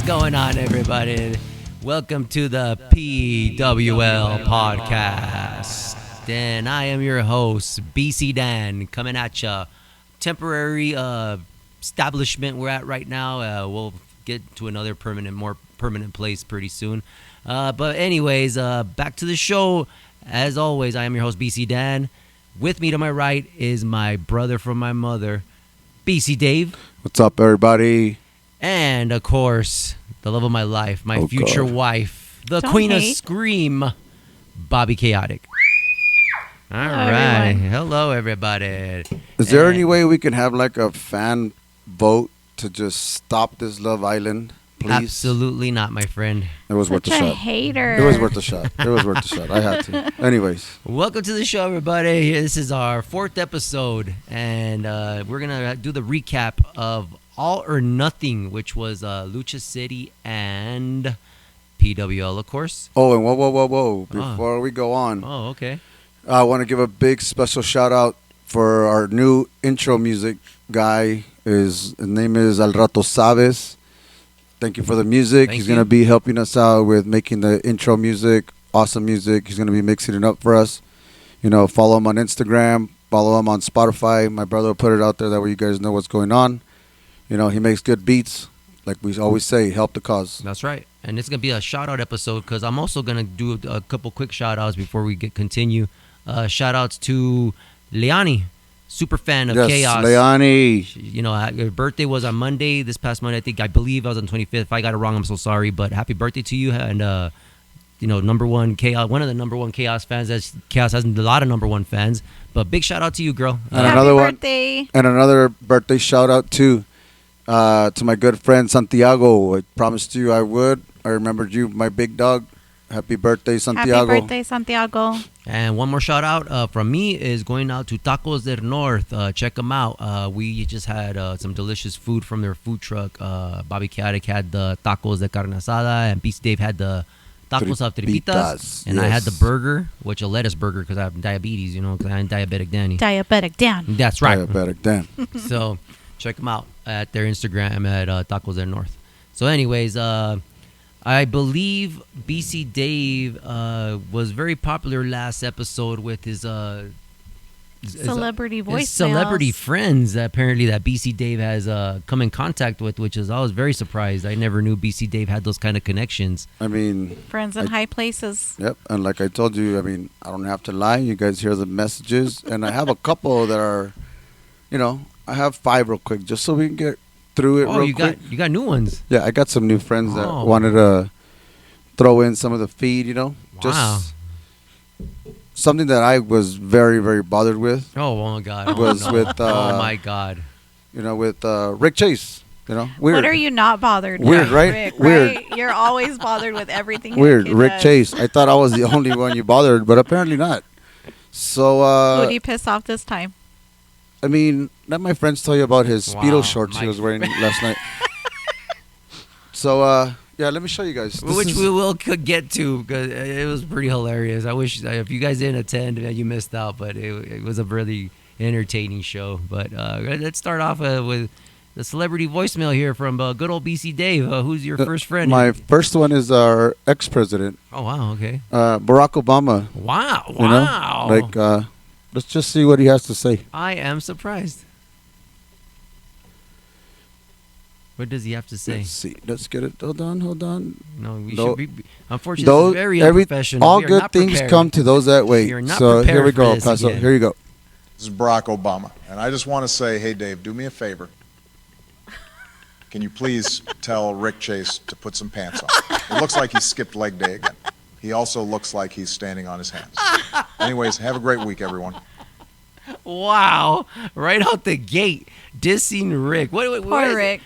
going on, everybody? Welcome to the PWL Podcast. And I am your host, BC Dan, coming at you. Temporary establishment we're at right now. We'll get to another more permanent place pretty soon. But anyways, back to the show. As always, I am your host, BC Dan. With me to my right is my brother from my mother, BC Dave. What's up, everybody? And, of course, the love of my life, my future wife, the Queen of Scream, Bobby Chaotic. All right. Hello, everybody. Is there any way we can have like a fan vote to just stop this Love Island, please? Absolutely not, my friend. It was worth a shot. Hater. It was worth a shot. It was worth a shot. I had to. Anyways. Welcome to the show, everybody. This is our 4th episode, and we're going to do the recap of All or Nothing, which was Lucha City and PWL, of course. Oh, and whoa. Before we go on. Oh, okay. I want to give a big special shout out for our new intro music guy. His name is Al Rato Sabes. Thank you for the music. He's going to be helping us out with making the intro music. Awesome music. He's going to be mixing it up for us. You know, follow him on Instagram. Follow him on Spotify. My brother will put it out there. That way you guys know what's going on. You know, he makes good beats. Like we always say, help the cause. That's right. And it's going to be a shout-out episode because I'm also going to do a couple quick shout-outs before we continue. Shout-outs to Leani, super fan of Chaos. Leani. You know, her birthday was on Monday, this past Monday. I believe I was on 25th. If I got it wrong, I'm so sorry. But happy birthday to you. And, you know, number one Chaos, one of the number one Chaos fans. Chaos has a lot of number one fans. But big shout-out to you, girl. And happy birthday. And another birthday shout-out, too. To my good friend Santiago. I promised you I would. I remembered you, my big dog. Happy birthday, Santiago. Happy birthday, Santiago. And one more shout out from me is going out to Tacos del North. Check them out. We just had some delicious food from their food truck. Bobby Chaotic had the tacos de carne asada, and Beast Dave had the tacos of tripitas. And I had the burger, which a lettuce burger because I have diabetes, you know, because I'm diabetic Danny. Diabetic Dan. That's right. Diabetic Dan. So check them out at their Instagram at Tacos del North. So anyways, I believe BC Dave was very popular last episode with his celebrity voicemails. His celebrity friends apparently that BC Dave has come in contact with, which is I was very surprised. I never knew BC Dave had those kind of connections. I mean, friends in high places. Yep, and like I told you, I mean, I don't have to lie. You guys hear the messages, and I have a couple that are, you know, I have 5 real quick, just so we can get through it real quick. You got new ones. Yeah, I got some new friends that wanted to throw in some of the feed, you know. Just something that I was very, very bothered with. Oh my God. With oh my God. You know, with Rick Chase. You know, weird. What are you not bothered with? Weird, right? Rick, weird. Right? You're always bothered with everything. Weird. Rick Chase. I thought I was the only one you bothered, but apparently not. So, who did you piss off this time? I mean, let my friends tell you about his Speedo shorts he was wearing last night. So, yeah, let me show you guys. Which we will get to because it was pretty hilarious. I wish if you guys didn't attend, you missed out. But it was a really entertaining show. But let's start off with the celebrity voicemail here from good old BC Dave. Who's your first friend? My first one is our ex-president. Oh, wow. Okay. Barack Obama. Wow. You know? Like, let's just see what he has to say. I am surprised. What does he have to say? Let's see. Let's get it. Hold on. No, we should be. Unfortunately, it's very unprofessional. All good things come to those that wait. So here we go, Paso. Here you go. This is Barack Obama. And I just want to say, hey, Dave, do me a favor. Can you please tell Rick Chase to put some pants on? It looks like he skipped leg day again. He also looks like he's standing on his hands. Anyways, have a great week, everyone. Wow. Right out the gate, dissing Rick. Poor Rick.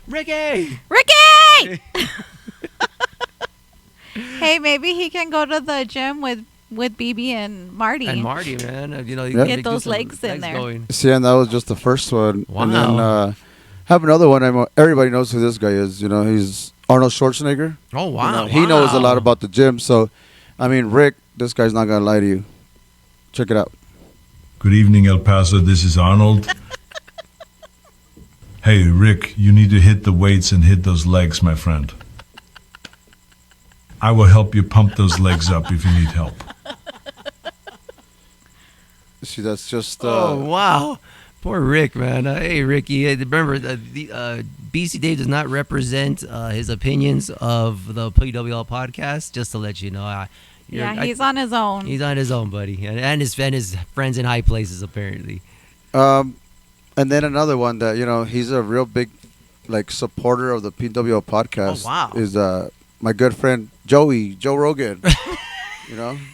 Ricky! Hey, maybe he can go to the gym with BB and Marty. And Marty, man. You know, you get those legs in there. Going. See, and that was just the first one. Wow. And then have another one. Everybody knows who this guy is. You know, he's Arnold Schwarzenegger. Oh, wow. You know, he knows a lot about the gym. So, I mean, Rick, this guy's not going to lie to you. Check it out. Good evening, El Paso. This is Arnold. Hey, Rick, you need to hit the weights and hit those legs, my friend. I will help you pump those legs up if you need help. See, that's just. Oh wow, poor Rick, man. Hey Ricky, remember the BC Dave does not represent his opinions of the PWL podcast. Just to let you know, He's on his own. He's on his own, buddy, and his friends in high places apparently. And then another one that he's a real big supporter of the PWL podcast. Oh wow, is my good friend Joe Rogan.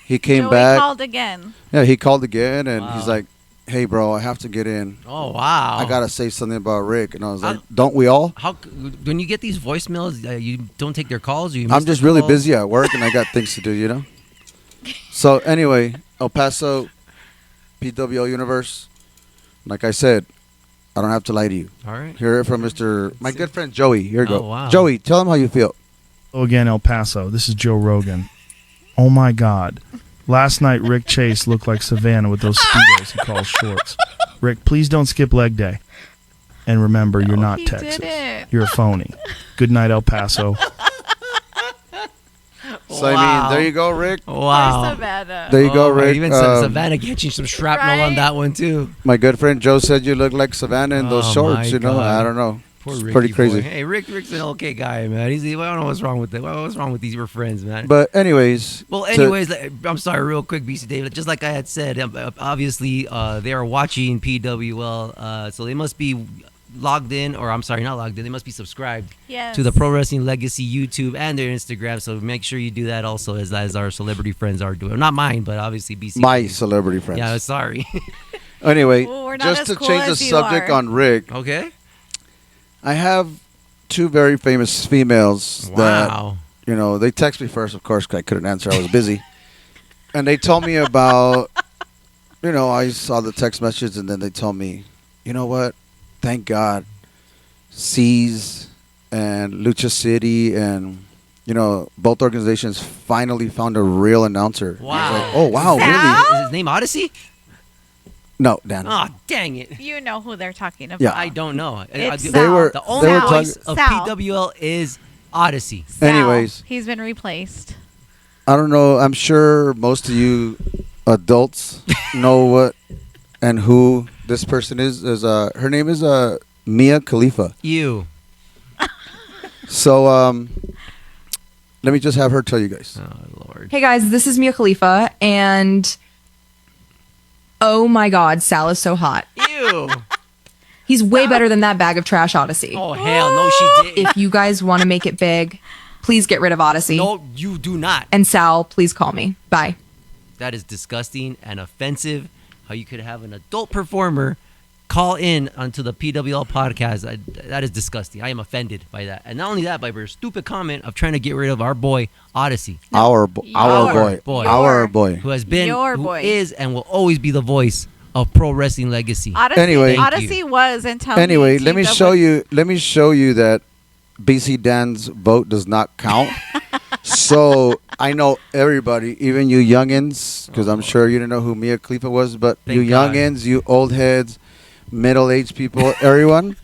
He came back. He called again. Yeah, he called again, and Wow. he's like, "Hey, bro, I have to get in. Oh wow, I gotta say something about Rick." And I was like, "Don't we all?" How when you get these voicemails, you don't take their calls? Or you miss I'm just their really calls? busy at work, and I got things to do. So anyway, El Paso, PWL Universe. Like I said, I don't have to lie to you. All right. Hear it from my good friend Joey. Here you go. Oh, wow. Joey, tell him how you feel. Hello again, El Paso. This is Joe Rogan. Oh my God. Last night, Rick Chase looked like Savannah with those Speedos he calls shorts. Rick, please don't skip leg day. And remember, you're not he Texas. didn't. You're a phony. Good night, El Paso. So I mean, there you go, Rick. Wow. Poor Savannah. There you go, Rick. Even Savannah catching some shrapnel on Right? that one too. My good friend Joe said you look like Savannah in those Oh, shorts. my God. I don't know. Poor It's Ricky pretty crazy. boy. Hey, Rick's an okay guy, man. I don't know what's wrong with it. What's wrong with these? We're friends, man. But anyways. Well, anyways, I'm sorry, real quick, BC David. Just like I had said, obviously they are watching PWL, so they must be logged in, or I'm sorry, not logged in. They must be subscribed Yes. to the Pro Wrestling Legacy YouTube and their Instagram. So make sure you do that also, as our celebrity friends are doing. Not mine, but obviously BC. My celebrity friends. Yeah, sorry. Anyway, Ooh, we're not just as to cool change the as you subject are. on Rick, Okay. I have two very famous females that Wow. they text me first, of course, 'cause I couldn't answer. I was busy. And they told me about, I saw the text message, and then they told me, you know what? Thank God, C's and Lucha City and, both organizations finally found a real announcer. I was Wow. like, oh, wow, Sal? really? Is his name Odyssey? No, Dan. Oh, dang it. You know who they're talking about. Yeah. I don't know. It's They were- the only they were voice talking- of Sal. PWL is Odyssey. Sal. Anyways. He's been replaced. I don't know. I'm sure most of you adults know what and who this person is. Her name is Mia Khalifa. You. So let me just have her tell you guys. Oh, Lord. Hey guys, this is Mia Khalifa, and oh my God, Sal is so hot. Ew. He's way better than that bag of trash Odyssey. Oh, hell no, she didn't. If you guys want to make it big, please get rid of Odyssey. No, you do not. And Sal, please call me. Bye. That is disgusting and offensive. How you could have an adult performer call in onto the PWL podcast. That is disgusting. I am offended by that. And not only that, by your stupid comment of trying to get rid of our boy, Odyssey. Our boy. Your boy. Who has been, Your who boy. is, and will always be the voice of Pro Wrestling Legacy. Odyssey, Anyway. Thank Odyssey you. was until Anyway, he let me teamed up show with- you. Let me show you that BC Dan's vote does not count. So I know everybody, even you youngins, because I'm sure you didn't know who Mia Khalifa was, but Thank you God. youngins, you old heads, middle-aged people, everyone.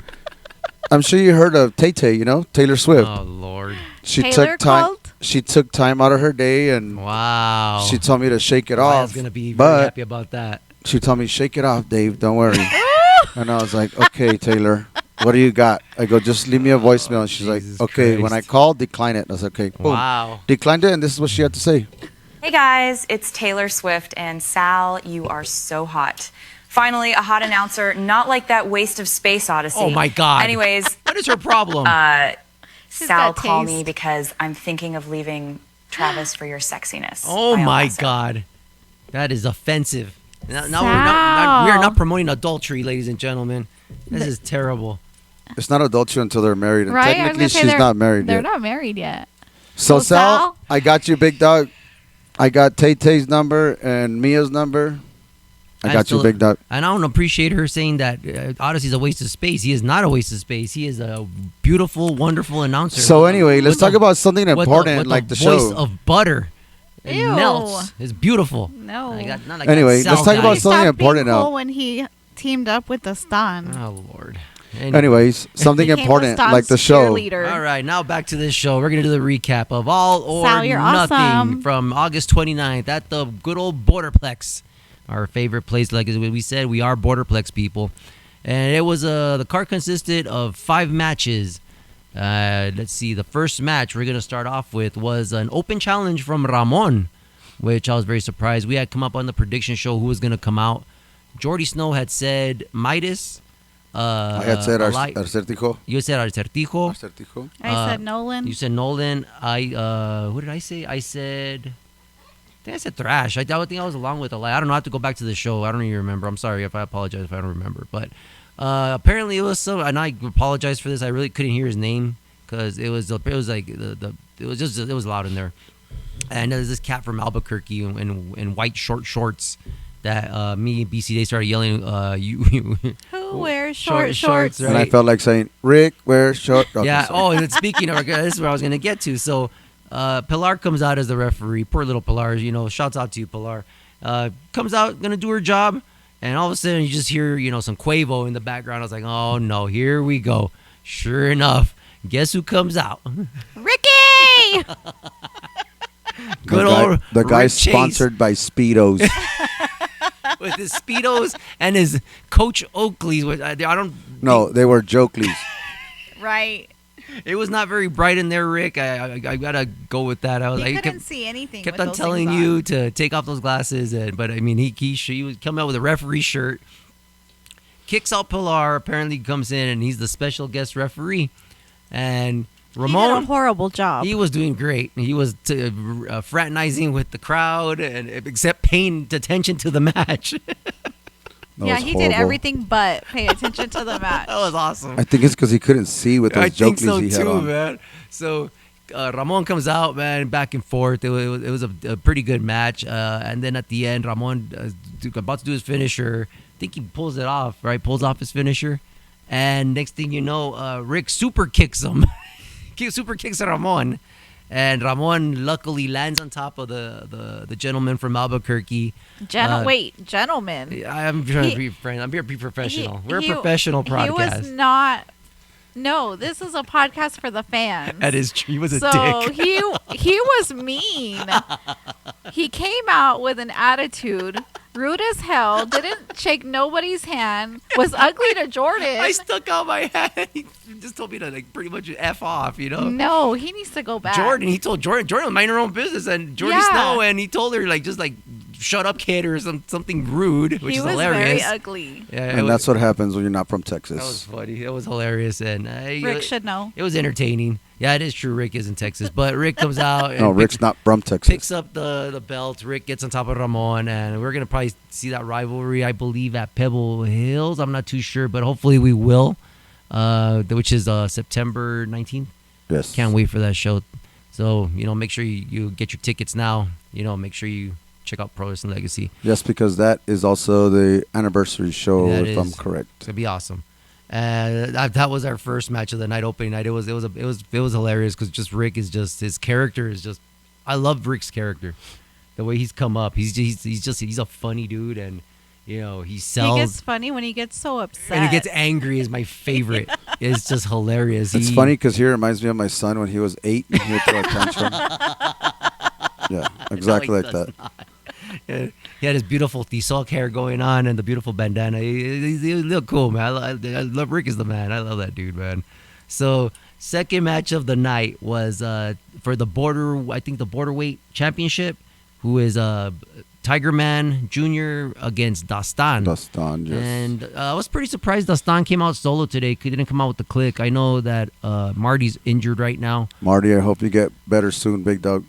I'm sure you heard of Tay Tay, Taylor Swift. Oh, Lord. She Taylor took time. called? She took time out of her day, and Wow. she told me to shake it I was off. going to be very but happy about that. she told me, shake it off, Dave. Don't worry. And I was like, okay, Taylor, what do you got? I go, just leave me a voicemail. And she's Jesus like, okay, Christ. when I call, decline it. I was like, okay, boom. Wow. Declined it, and this is what she had to say. Hey guys, it's Taylor Swift, and Sal, you are so hot. Finally, a hot announcer, not like that waste of space Odyssey. Oh, my God. Anyways, What is her problem? She's Sal, got call taste. me because I'm thinking of leaving Travis for your sexiness. Oh By El my Paso. God, that is offensive. Now we are not promoting adultery, ladies and gentlemen. This is terrible. It's not adultery until they're married, and Right? I was technically gonna say she's they're not married They're yet. not married yet. So So, Sal, Sal? I got you, big dog. I got Tay Tay's number and Mia's number. I got you, big dog. And I don't appreciate her saying that Odyssey's a waste of space. He is not a waste of space. He is a beautiful, wonderful announcer. So anyway, let's With talk the- about something with important, with like the voice show. of butter. It Ew. melts. It's beautiful. No. Not like Anyway, that let's Sal talk guy. about something Stopped being important now. cool when he teamed up with the Stan. Oh Lord. Anyways, something Became important Laston's like the show. cheerleader. All right, now back to this show. We're going to do the recap of All or Sal, you're Nothing awesome. from August 29th at the good old Borderplex. Our favorite place, like as we said, we are Borderplex people. And it was the card consisted of 5 matches. Let's see, the first match we're going to start off with was an open challenge from Ramon, which I was very surprised. We had come up on the prediction show who was going to come out. Jordy Snow had said Midas. I had said Acertijo. You said Acertijo. Acertijo. I said Nolan. You said Nolan. What did I say? I said Thrash. I think I was along with a lie. I don't know. I have to go back to the show. I don't even remember. I'm sorry if I apologize if I don't remember. But apparently it was some, and I apologize for this. I really couldn't hear his name because it was like it was loud in there. And there's this cat from Albuquerque in white short shorts that me and BC Day started yelling. Who wears shorts? Right? And I felt like saying, Rick, wears short. Okay, Yeah. sorry. Oh, and speaking of, this is where I was gonna get to. So, Pilar comes out as the referee. Poor little Pilar. You know, shouts out to you, Pilar. Comes out, gonna do her job, and all of a sudden you just hear some Quavo in the background. I was like, oh no, here we go. Sure enough, guess who comes out? Ricky! Good old The guy Rick Chase sponsored by Speedos. with his Speedos and his Coach Oakley's. Which I don't. No, they were Jokeleys. Right. It was not very bright in there, Rick. I gotta go with that. I was You like, couldn't see anything. kept with on those telling things you on. to take off those glasses, but I mean, he was coming out with a referee shirt, kicks out Pilar. Apparently, comes in and he's the special guest referee, and He did a Ramon. horrible job. He was doing great. He was fraternizing with the crowd, and except paying attention to the match. That He was did horrible. everything but pay attention to the match. That was awesome. I think it's because he couldn't see with those I think Jokeleys so he had too, on. man. So Ramon comes out, man, back and forth. It was a pretty good match. And then at the end, Ramon about to do his finisher. I think he pulls it off, right? Pulls off his finisher. And next thing you know, Rick super kicks him. Super kicks Ramon. And Ramon luckily lands on top of the gentleman from Albuquerque. Gentlemen. I'm trying to be friend. I'm here to be professional. We're a professional podcast. He was not. No, this is a podcast for the fans. That is true. He was a So dick. he was mean. He came out with an attitude, rude as hell, didn't shake nobody's hand, was ugly to Jordan. I stuck out my hand. He just told me to pretty much F off, No, he needs to go back. He told Jordan to mind her own business, and Jordy Yeah. Snow, and he told her just shut up, kid, or something rude, which he is was hilarious. very ugly. Yeah, And that's what happens when you're not from Texas. that was funny. It was hilarious, and Rick should know. it was entertaining. Yeah, it is true. Rick is in Texas, but Rick comes out. And No, Rick's not from Texas. picks up the belt. Rick gets on top of Ramon, and we're gonna probably see that rivalry, I believe, at Pebble Hills. I'm not too sure, but hopefully we will. Which is September 19th. Yes. Can't wait for that show. So make sure you get your tickets now. Make sure you check out Pro Wrestling Legacy. Yes, because that is also the anniversary show, That if I'm is. correct. It's gonna be awesome. And that was our first match of the night, opening night. It was hilarious because just Rick is just his character is just. I love Rick's character, the way he's come up. He's a funny dude, and he sells. He gets funny when he gets so upset. and he gets angry is my favorite. It's just hilarious. It's funny because he reminds me of my son when he was 8 and he would throw a tantrum. Yeah, exactly he like does that. He had his beautiful Tizoc hair going on and the beautiful bandana. He looked cool, man. I love Rick is the man. I love that dude, man. So second match of the night was for the borderweight championship, who is Tiger Man Jr. against Dastan. Dastan, yes. And I was pretty surprised Dastan came out solo today. He didn't come out with the clique. I know that Marty's injured right now. Marty, I hope you get better soon, big dog.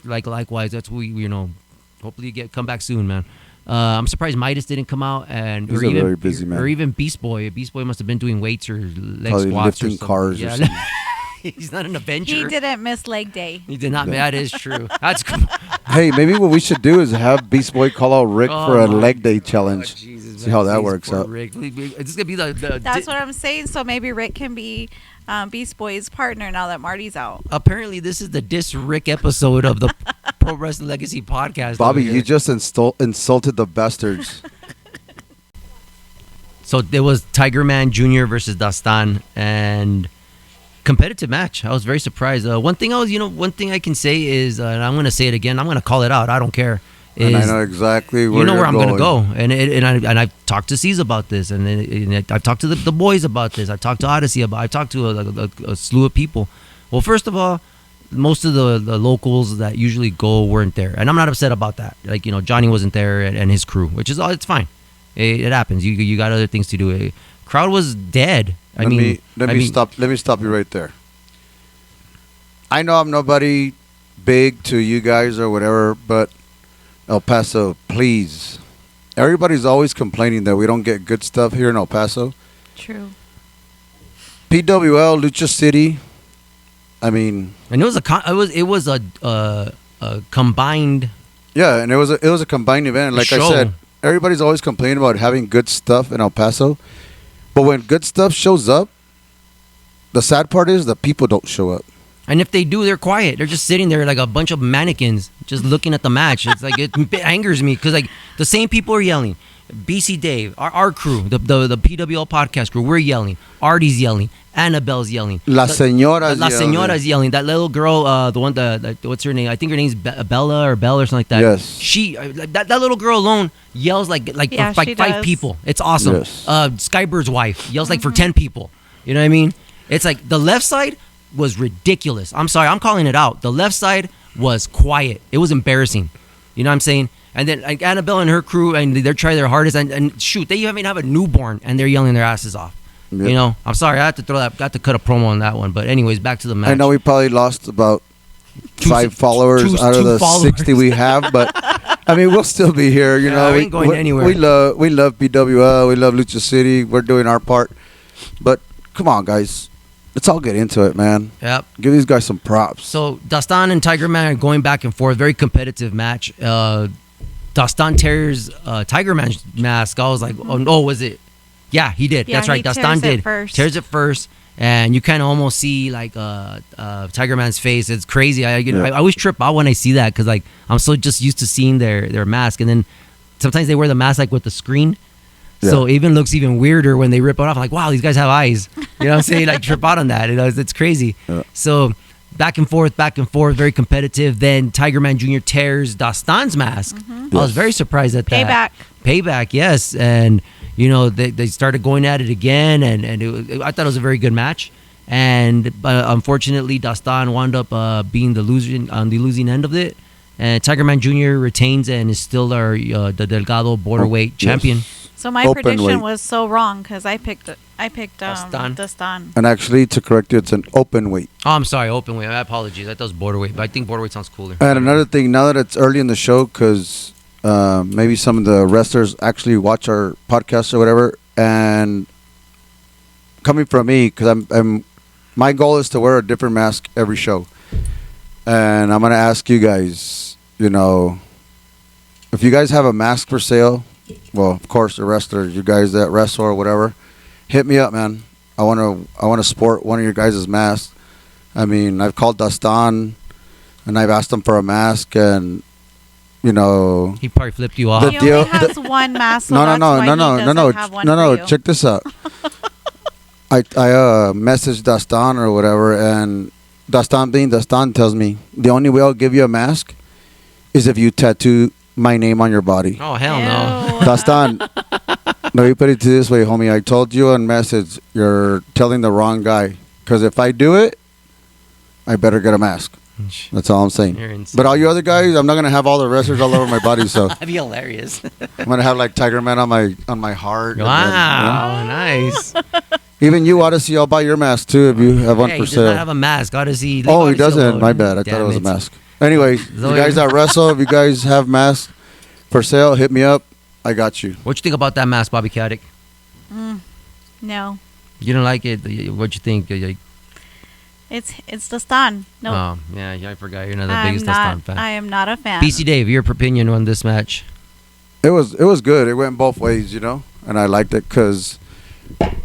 Likewise, that's hopefully you come back soon, man. I'm surprised Midas didn't come out, and He's a very busy man. or even Beast Boy. Beast Boy must have been doing weights or leg Probably squats or lifting something. cars or something. He's not an Avenger. He didn't miss leg day. He did not. That is true. That's Hey, maybe what we should do is have Beast Boy call out Rick Oh for a my leg day challenge. Jesus, See how that please, works poor out. Rick. It's gonna be the That's what I'm saying. So maybe Rick can be Beast Boy's partner now that Marty's out. Apparently, this is the Diss Rick episode of the Pro Wrestling Legacy podcast. Bobby, over here. you just insulted the bastards. So there was Tiger Man Jr. versus Dastan, and competitive match. I was very surprised. One thing I can say is, and I'm going to say it again. I'm going to call it out. I don't care. And I know exactly where where I'm going to go, and I've talked to C's about this, and I've talked to the boys about this. I talked to Odyssey about. I talked to a slew of people. Well, first of all, most of the locals that usually go weren't there, and I'm not upset about that. Like Johnny wasn't there and his crew, which is it's fine. It happens. You got other things to do. Crowd was dead. Let me stop you right there. I know I'm nobody big to you guys or whatever, but El Paso, please. Everybody's always complaining that we don't get good stuff here in El Paso. True. PWL, Lucha City. I mean, and it was a combined. Yeah, and it was a combined event. Like show. I said, everybody's always complaining about having good stuff in El Paso, but when good stuff shows up, the sad part is the people don't show up. And if they do, they're quiet. They're just sitting there like a bunch of mannequins, just looking at the match. It's like it angers me because like the same people are yelling. BC Dave, our crew, the PWL Podcast crew, we're yelling. Artie's yelling. Annabelle's yelling. La Señora's yelling. That little girl, the one that what's her name? I think her name's Bella or something like that. Yes. She that little girl alone yells like Yeah, for like she 5 does. people. It's awesome. Yes. Skybird's wife yells like for 10 people. You know what I mean? It's like the left side was ridiculous. I'm sorry, I'm calling it out. The left side was quiet. It was embarrassing. You know what I'm saying? And then like Annabelle and her crew, and they're trying their hardest. And shoot, they even have a newborn, and they're yelling their asses off. Yep. You know, I'm sorry, I had to got to cut a promo on that one. But anyways, back to the match. I know we probably lost about 5 followers out of the followers. 60 we have, but I mean we'll still be here. You know, we ain't going anywhere. We love PWL. We love Lucha City. We're doing our part, but come on, guys. Let's all get into it, man. Yep. Give these guys some props. So Dastan and Tiger Man are going back and forth. Very competitive match. Dastan tears Tiger Man's mask. I was like, oh no, was it? Yeah, he did. Yeah, That's right. he Dastan tears it did. first. Tears it first, and you kind of almost see like Tiger Man's face. It's crazy. I always trip out when I see that because like I'm so just used to seeing their mask, and then sometimes they wear the mask like with the screen. So it even looks even weirder when they rip it off. Like, wow, these guys have eyes. You know what I'm saying? Like, trip out on that. You know, it's crazy. Yeah. So, back and forth, very competitive. Then Tiger Man Jr. tears Dastan's mask. I was very surprised at that. Payback, yes. And, you know, they started going at it again. And I thought it was a very good match. And unfortunately, Dastan wound up being the losing end of it. And Tiger Man Jr. retains and is still the Delgado borderweight champion. So my Open prediction weight. was so wrong because I picked Dastan. And actually, to correct you, it's an open weight. Oh, I'm sorry, open weight. I apologize. I thought it was borderweight, but I think borderweight sounds cooler. And another thing, now that it's early in the show, because maybe some of the wrestlers actually watch our podcast or whatever, and coming from me, because my goal is to wear a different mask every show. And I'm going to ask you guys, you know, if you guys have a mask for sale, well, of course, the wrestlers, you guys that wrestle or whatever, hit me up, man. I want to sport one of your guys' masks. I mean, I've called Dastan, and I've asked him for a mask, and, you know. He probably flipped you off. He only has one mask. So No. no. Check this out. I messaged Dastan or whatever, and Dastan tells me the only way I'll give you a mask is if you tattoo my name on your body. Oh, hell no. Dastan, let me put it this way, homie. I told you on message, you're telling the wrong guy. Because if I do it, I better get a mask. That's all I'm saying. You're insane. But all you other guys, I'm not going to have all the wrestlers all over my body. So That'd be hilarious. I'm going to have like Tiger Man on my heart. Wow, nice. Even you, Odyssey, I'll buy your mask too if you have one Hey, for he does not sale. have a mask. Odyssey. Oh, he Odyssey doesn't. alone. My bad. I thought Damn it was a it. mask. Anyway, you guys that wrestle, if you guys have masks for sale, hit me up. I got you. What you think about that mask, Bobby Caddick? No, You don't like it? What you think? it's Dastan. No, Oh, yeah, I forgot. You're not the I'm biggest not. Dastan fan. I am not a fan. BC Dave, your opinion on this match? It was good. It went both ways, you know, and I liked it because,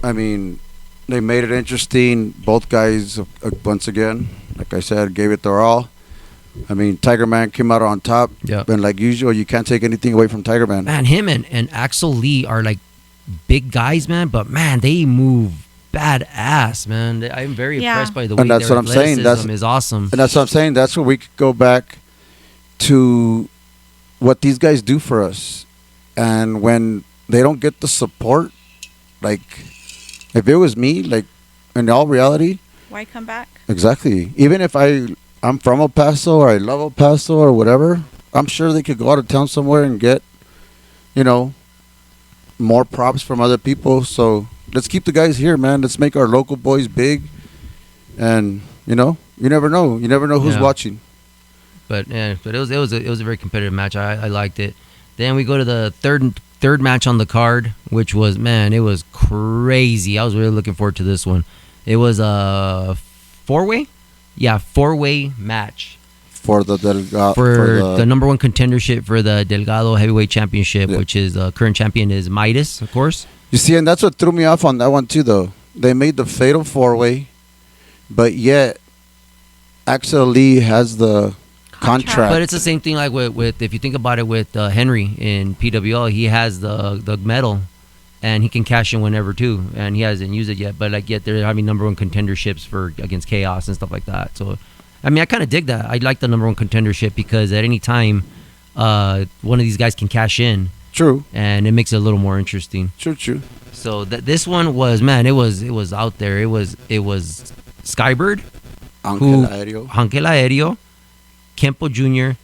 I mean, they made it interesting. Both guys, once again, like I said, gave it their all. I mean, Tiger Man came out on top, Yep. and like usual, you can't take anything away from Tiger Man. Man, him and Axel Lee are like big guys, man. But man, they move badass, man. I'm very Yeah. impressed by the way And that's their what I'm saying. athleticism is awesome. And that's what I'm saying. That's where we could go back to what these guys do for us. And when they don't get the support, like, if it was me, like, in all reality, Why come back? exactly. Even if I'm from El Paso or I love El Paso or whatever, I'm sure they could go out of town somewhere and get, more props from other people. So let's keep the guys here, man. Let's make our local boys big. And, you never know. You never know who's Yeah. watching. But it was a very competitive match. I liked it. Then we go to the third match on the card, which was, man, it was crazy. I was really looking forward to this one. It was a four-way match For the Delgado. for the number one contendership for the Delgado Heavyweight Championship, which is current champion is Midas, of course. You see, and that's what threw me off on that one too, though. They made the fatal four-way, but yet Axel Lee has the contract. But it's the same thing like with if you think about it with Henry in PWL, he has the medal and he can cash in whenever too, and he hasn't used it yet. But like yet they're having number one contenderships for against Chaos and stuff like that. So I mean, I kind of dig that. I like the number one contendership because at any time, one of these guys can cash in. True. And it makes it a little more interesting. True. So this one was, man, it was out there. It was Skybird, Ángel Aéreo, Kempo Jr.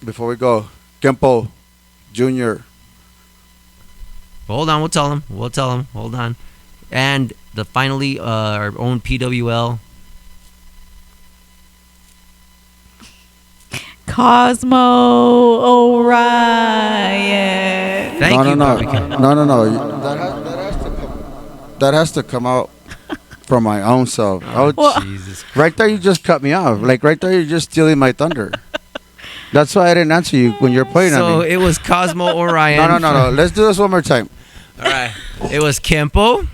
Before we go, Kempo Jr. Hold on, we'll tell him. Hold on. And finally, our own PWL. Cosmo Orion. Thank you, No. Barbecue. That has to come out from my own self. Jesus. Right there, you just cut me off. Like right there, you're just stealing my thunder. That's why I didn't answer you when you're playing at So me. it was Cosmo Orion. No. Let's do this one more time. All right. It was Kempo,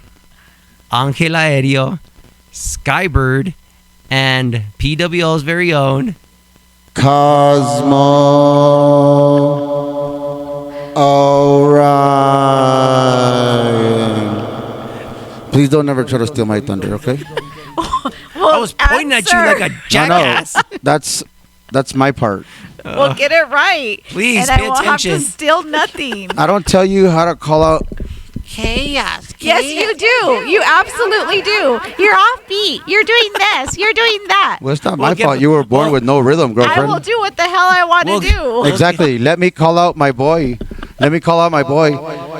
Ángel Aéreo, Skybird, and PWL's very own Cosmo Orion. Please don't ever try to steal my thunder, okay? I was pointing at you like a jackass. No, that's my part. Well, get it right. Please, and pay I won't attention. have to steal nothing. I don't tell you how to call out. Yes, you do. You absolutely do. You're offbeat. You're doing this. You're doing that. Well, it's not my fault. You were born with no rhythm, I girlfriend. will do what the hell I want to do. Exactly. Let me call out my boy.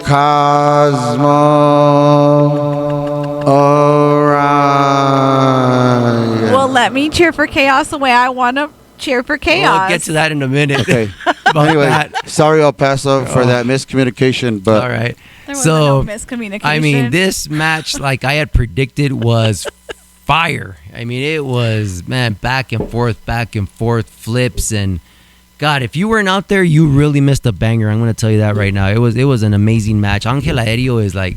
Cosmo Orion. Well, let me cheer for chaos the way I want to cheer for chaos. We'll get to that in a minute. Okay. About Anyway, that. sorry, El Paso, for that miscommunication. But All right. There wasn't So, no miscommunication. I mean, this match, like I had predicted, was fire. I mean, it was, man, back and forth, flips, and God, if you weren't out there, you really missed a banger. I'm going to tell you that right now. It was an amazing match. Ángel Aéreo is like,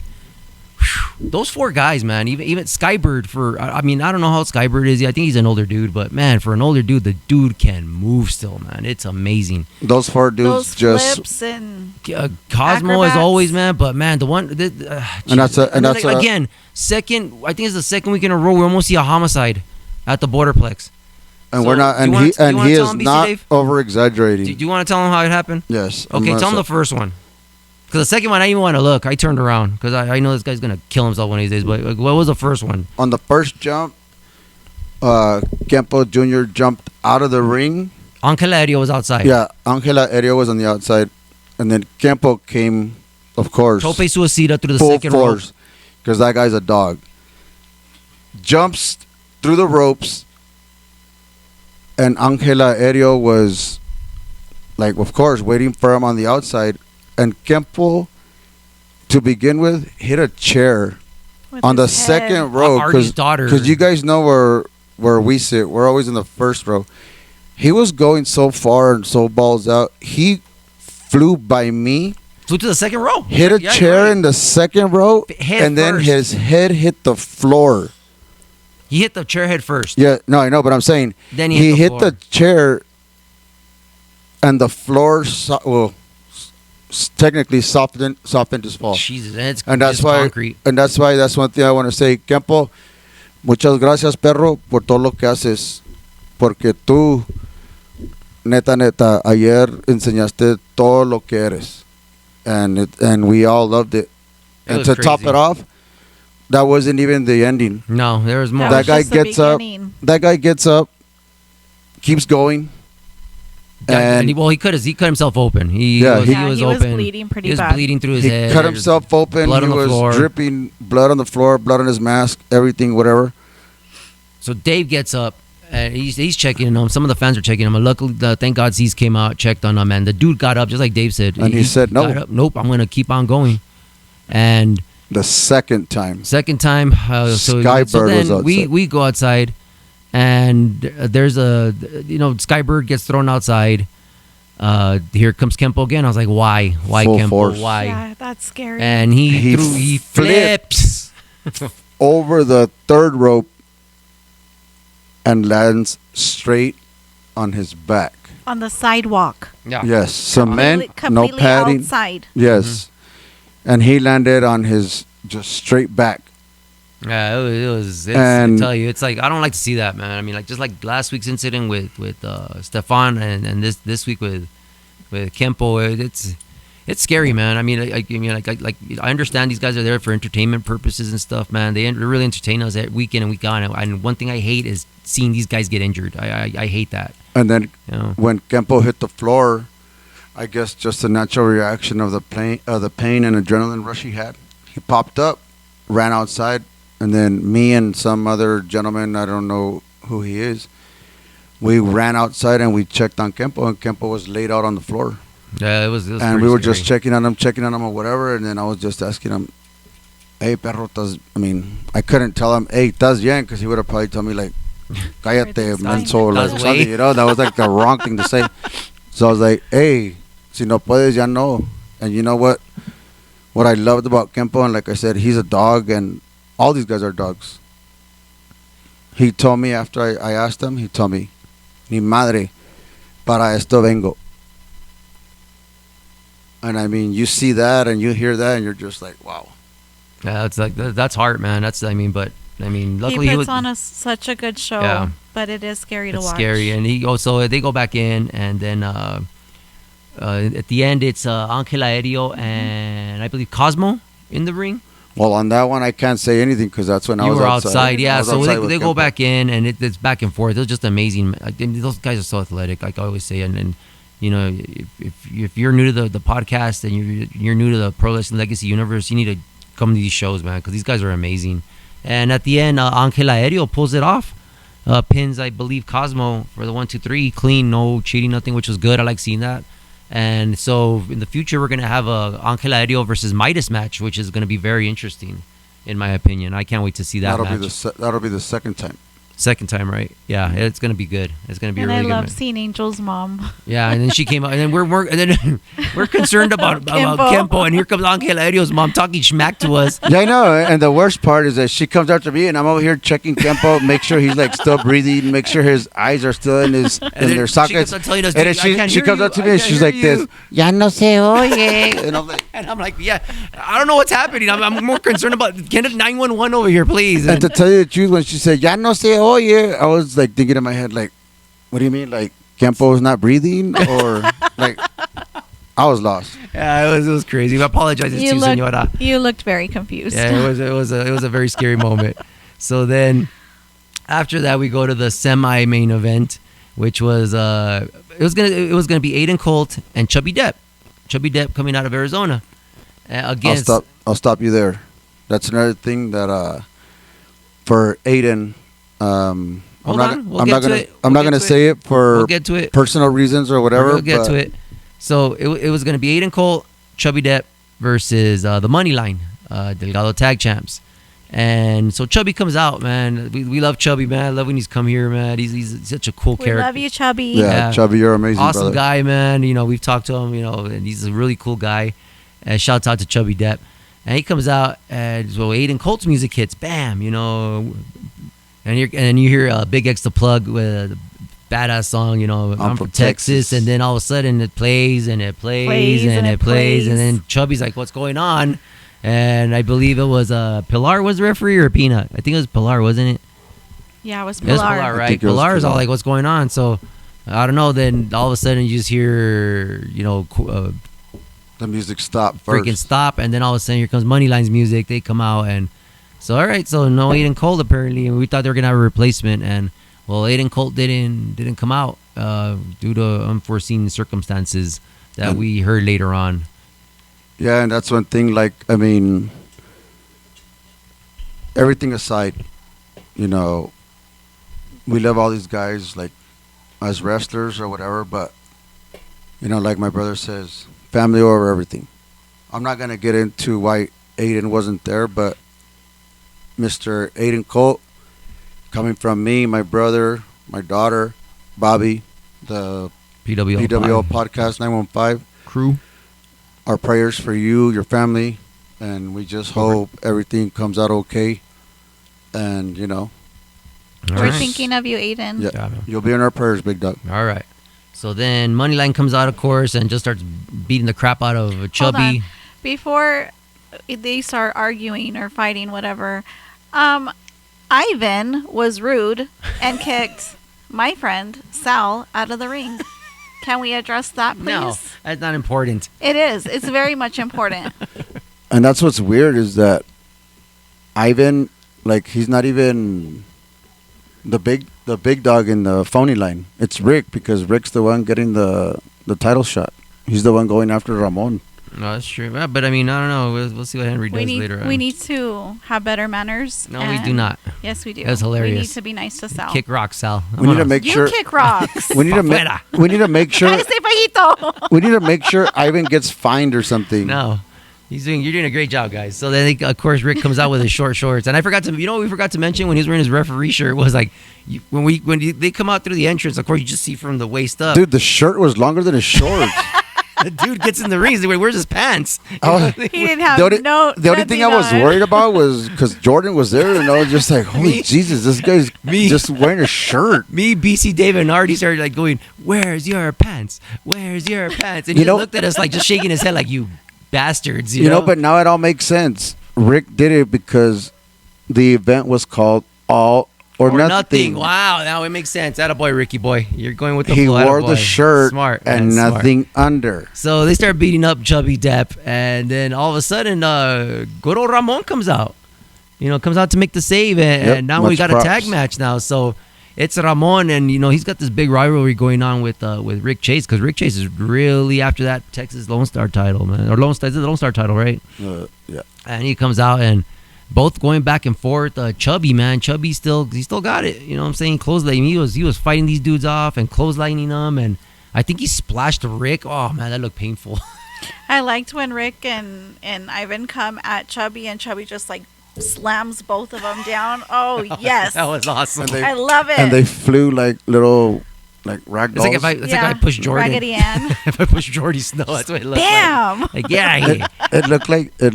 whew, those four guys, man. Even Skybird I mean, I don't know how Skybird is. I think he's an older dude, but man, for an older dude, the dude can move still, man. It's amazing. those four Those dudes just. flips and Cosmo as acrobats. always, man. But man, And that's a- again second. I think it's the second week in a row we almost see a homicide at the Borderplex. And So, we're not. do you And wanna- he do you and wanna he tell is him, BC not Dave? over exaggerating. Do you want to tell them how it happened? Yes. Okay, tell them the first one. Because the second one, I didn't even want to look. I turned around because I know this guy's gonna kill himself one of these days. But like, what was the first one? On the first jump, Kempo Jr. jumped out of the ring. Ángel Aéreo was outside. Yeah, Ángela Aéreo was on the outside, and then Kempo came, of course, Tope Suicida through the full second rope. force, because that guy's a dog. Jumps through the ropes, and Ángela Aéreo was, like, of course, waiting for him on the outside, and Kempo, to begin with, hit a chair with on the his second head. row, Artie's daughter. because you guys know where we sit. We're always in the first row. He was going so far and so balls out. He flew by me, Flew to the second row. hit a Yeah, chair you're right. in the second row, Head and then first. his head hit the floor. He hit the chair head first. Yeah, no, I know, but I'm saying Then he hit the hit floor. the chair, and the floor. technically softened his fall. Jesus, it's And that's just why, concrete. that's one thing I want to say, Kempo. Muchas gracias, perro, por todo lo que haces, porque tú, neta, ayer enseñaste todo lo que eres, and we all loved it. It And was to top crazy. it off, that wasn't even the ending. No, there was more. That That was guy just the beginning. That guy gets up, keeps going, And and he cut himself open. He Yeah, was, he- he was he was open. bleeding pretty He was bad. bleeding through his he head. cut himself open. blood He on the was floor. dripping blood on the floor, blood on his mask, everything, whatever. So Dave gets up and he's checking him. Some of the fans are checking him. Luckily, thank God, Z's came out, checked on him, and the dude got up just like Dave said. And he said, "No. got up, nope, I'm gonna keep on going." And The second time, second time, so Skybird then was outside. we go outside, and there's Skybird gets thrown outside. Here comes Kempo again. I was like, why Full Kempo? force. Why? Yeah, that's scary. And he flips. over the third rope and lands straight on his back. On the sidewalk. Yeah. Yes, cement, Completely no padding. outside. Yes, and he landed on his just straight back. Yeah, it was. I And- tell you, it's like I don't like to see that, man. I mean, like just like last week's incident with Stefan, and this week with Kempo, it's scary, man. I mean, I understand these guys are there for entertainment purposes and stuff, man. They really entertain us week in and week out. And one thing I hate is seeing these guys get injured. I hate that. And then You know? when Kempo hit the floor, I guess just a natural reaction of the pain and adrenaline rush he had. He popped up, ran outside, and then me and some other gentleman, I don't know who he is, we ran outside and we checked on Kempo, and Kempo was laid out on the floor. Yeah, it was And pretty we were scary. just checking on him or whatever, and then I was just asking him, "Hey, perro, I couldn't tell him, hey, estás bien, because he would have probably told me, like, cállate, Everything's menso, fine. like, Estás something, güey. you know? That was like the wrong thing to say. So I was like, hey, si no puedes, ya no. And you know what? What I loved about Kempo, and like I said, he's a dog, and all these guys are dogs. He told me after I asked him, he told me, ni madre, para esto vengo. And I mean, you see that and you hear that, and you're just like, wow. Yeah, it's like that's hard, man. Luckily He he puts was on such a good show, Yeah. but it is scary to it's watch. scary, and they go back in, and then at the end it's Angel Aéreo and I believe Cosmo in the ring. Well, on that one, I can't say anything because that's when I You was were outside. outside, I yeah. was So outside with they go Kempo. back in, and it's back and forth. It was just amazing. I mean, those guys are so athletic, like I always say. And you know, if you're new to the podcast and you're new to the Pro Wrestling Legacy universe, you need to come to these shows, man, because these guys are amazing. And at the end, Angel Aéreo pulls it off, pins, I believe, Cosmo for the 1, 2, 3, clean, no cheating, nothing, which was good. I like seeing that. And so in the future, we're gonna have a Angel Aéreo versus Midas match, which is gonna be very interesting, in my opinion. I can't wait to see that match. That'll be the second time. Second time, right? Yeah, it's gonna be good. It's gonna be And a really I good love match. seeing Angel's mom. Yeah, and then she came out, and then we're concerned about Kempo, and here comes Angel Aéreo's mom talking smack to us. Yeah, I know. And the worst part is that she comes after me, and I'm over here checking Kempo, make sure he's like still breathing, make sure his eyes are still in then their she sockets. keeps on telling us, And then "I can't she hear comes you, up to I me and can't she's hear like this. you." Ya no se oye. And I'm like, And I'm like, yeah, I don't know what's happening. I'm more concerned about Kenneth 911 over here, please. and to tell you the truth, when she said "Ya no se oye," I was like thinking in my head, like, what do you mean, like Kempo's not breathing, or like? I was lost. Yeah, it was crazy. I apologize to you, senora. You looked very confused. Yeah, it was a very scary moment. So then, after that, we go to the semi-main event, which was it was gonna be Aiden Colt and Chubby Depp. Chubby Depp coming out of Arizona against. I'll stop you there. That's another thing that for Aiden. Hold on, we'll I'm get not to gonna. it. I'm We'll not get gonna to say it for We'll get to it. personal reasons or whatever. We'll get but to it. So it was going to be Aiden Cole, Chubby Depp versus the Money Line, Delgado Tag Champs. And so Chubby comes out, man. We love Chubby, man. I love when he's come here, man. He's such a cool We character. love you, Chubby. Yeah, Yeah. Chubby, you're amazing, Awesome brother. guy, man. You know, we've talked to him, you know, and he's a really cool guy. And shouts out to Chubby Depp. And he comes out, and so Aiden Colt's music hits, bam, you know. And you hear Big X the Plug with badass song, I'm from from Texas, Texas. and then all of a sudden it plays and it plays and it plays, and then Chubby's like, what's going on? And I believe it was Pilar was the referee, or Peanut. I think it was Pilar, wasn't it? Yeah, it was It was Pilar. Pilar, I right? think it was Pilar's all Pilar. like, what's going on? So I don't know. Then all of a sudden you just hear, The music stopped freaking first. stop, and then all of a sudden here comes Moneyline's music. They come out, and so all right, so no Aiden Colt apparently, and we thought they were gonna have a replacement, and well, Aiden Colt didn't come out due to unforeseen circumstances that And- we heard later on. Yeah, and that's one thing. Like, I mean, everything aside, we love all these guys, like, as wrestlers or whatever. But like my brother says, family over everything. I'm not gonna get into why Aiden wasn't there, but Mr. Aiden Colt, coming from me, my brother, my daughter, Bobby, the PWL, Podcast 915. crew. Our prayers for you, your family, and we just hope everything comes out okay. And All We're right. thinking of you, Aiden. yeah, Got him. you'll be in our prayers, big dog. All right. So then Moneyline comes out, of course, and just starts beating the crap out of Hold Chubby. on. Before they start arguing or fighting, whatever, Ivan was rude and kicked my friend Sal out of the ring. Can we address that, please? No, that's not important. It is. It's very much important. And that's what's weird is that Ivan, like, he's not even the big dog in the phony line. It's Rick, because Rick's the one getting the title shot. He's the one going after Ramon. No, that's true. But I mean, I don't know. We'll see what Henry does later on. We need to have better manners. No, we do not. Yes, we do. That's We need hilarious. to be nice to Sal. Kick rock, Sal. We need to Vámonos. make You sure. kick rocks. We need to make. Fuera. We need to make sure. Cállese, Pajito. We need to make sure Ivan gets fined or something. No. You're doing a great job, guys. So then, of course, Rick comes out with his short shorts, and I forgot to, what we forgot to mention when he was wearing his referee shirt was like, they come out through the entrance. Of course, you just see from the waist up. Dude, the shirt was longer than his shorts. The dude gets in the ring. He's like, where's his pants? Oh, He didn't have the only, no. the only thing I was nothing on. worried about was because Jordan was there, and I was just like, holy Jesus, this guy's just wearing a shirt. Me, BC, David, and Artie started like going, "Where's your pants? Where's your pants?" And he just looked at us like just shaking his head like, "You bastards!" You know. But now it all makes sense. Rick did it because the event was called All or Nothing. Wow, now it makes sense. Attaboy, Ricky boy. You're going with the He flow. wore the Attaboy. shirt Smart, and man, smart. nothing under. So they start beating up Chubby Depp, and then all of a sudden, good old Ramon comes out. Comes out to make the save, and, Yep, and now we much got a props. tag match now. So it's Ramon, and he's got this big rivalry going on with Rick Chase, because Rick Chase is really after that Texas Lone Star title, man. Or is it the Lone Star title, right? Yeah. And he comes out and both going back and forth. Chubby, man, he still got it. You know what I'm saying? Clotheslining. He was fighting these dudes off and clotheslining them, and I think he splashed Rick. Oh man, that looked painful. I liked when Rick and Ivan come at Chubby, and Chubby just like slams both of them down. Oh yes, That was awesome. And they- I love it. And they flew like little, like rag It's like dolls. if I push Jordan. Raggedy Ann. If I push Jordy Snow, that's what it looks Bam! like. Like, yeah. It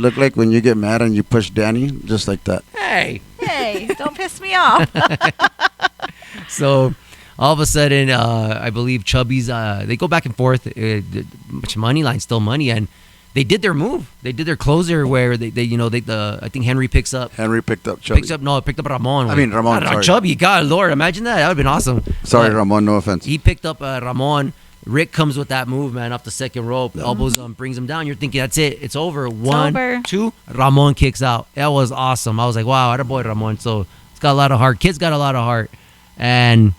looked like when you get mad and you push Danny, just like that. Hey. Hey, don't piss me off. So all of a sudden, I believe Chubby's. They go back and forth. Money line, still money, and they did their move. They did their closer where I think Henry picks up. Henry picked up Chubby. Picked up Ramon. I mean, Ramon, Not sorry. Chubby. God, Lord, imagine that. That would have been awesome. Sorry, But Ramon, no offense. He picked up Ramon. Rick comes with that move, man, off the second rope. Elbows brings him down. You're thinking, that's it. It's over. One, over. two. Ramon kicks out. That was awesome. I was like, wow, attaboy Ramon. So it's got a lot of heart. Kid's got a lot of heart. And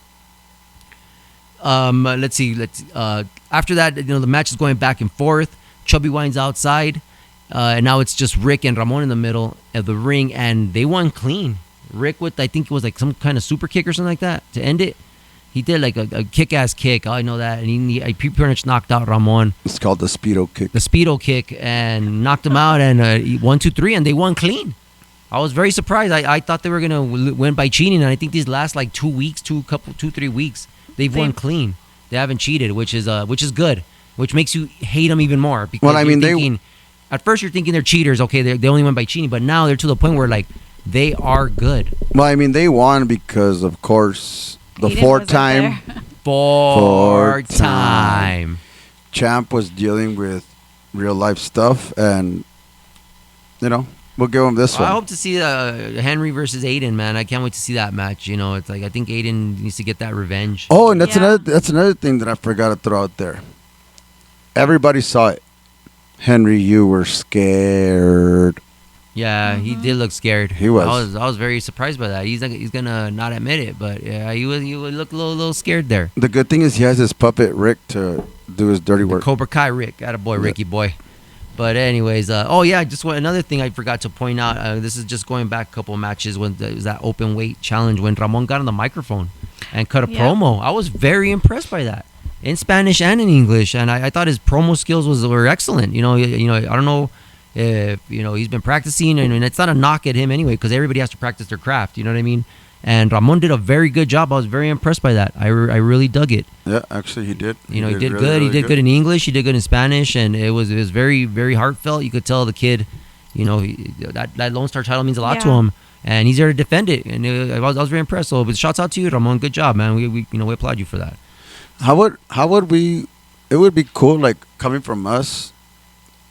let's see. After that, the match is going back and forth. Chubby winds outside. And now it's just Rick and Ramon in the middle of the ring. And they won clean. Rick with, I think it was like some kind of super kick or something like that to end it. He did like a kick-ass kick. I know that. And he pretty much knocked out Ramon. It's called the Speedo kick. The Speedo kick, and knocked him out. And 1, 2, 3, and they won clean. I was very surprised. I thought they were gonna win by cheating, and I think these last like 2 weeks, 3 weeks, they've won clean. They haven't cheated, which is good. Which makes you hate them even more. Because Well, I mean, at first you're thinking they're cheaters. Okay, they only win by cheating, but now they're to the point where like they are good. Well, I mean, they won because, of course, the Eden fourth wasn't time, Four-time. Champ was dealing with real life stuff, and we'll give him this I one. hope to see Henry versus Aiden, man. I can't wait to see that match. It's like I think Aiden needs to get that revenge. Oh, and that's another thing that I forgot to throw out there. Everybody saw it. Henry, you were scared. Yeah, he did look scared. He was. I was very surprised by that. He's gonna not admit it, but yeah, he would look a little scared there. The good thing is he has his puppet Rick to do his dirty work. Cobra Kai Rick, attaboy, Ricky boy. But anyways, another thing I forgot to point out. This is just going back a couple of matches when there was that open weight challenge when Ramon got on the microphone and cut a promo. I was very impressed by that in Spanish and in English, and I thought his promo skills were excellent. I don't know if he's been practicing, and it's not a knock at him anyway because everybody has to practice their craft. You know what I mean? And Ramon did a very good job. I was very impressed by that. I really dug it. Yeah, actually, he did. He did really, good. Really He did good in English. He did good in Spanish, and it was very, very heartfelt. You could tell the kid, that Lone Star title means a lot to him, and he's there to defend it. And I was very impressed. So, but shouts out to you, Ramon. Good job, man. We applaud you for that. How would we? It would be cool, like coming from us,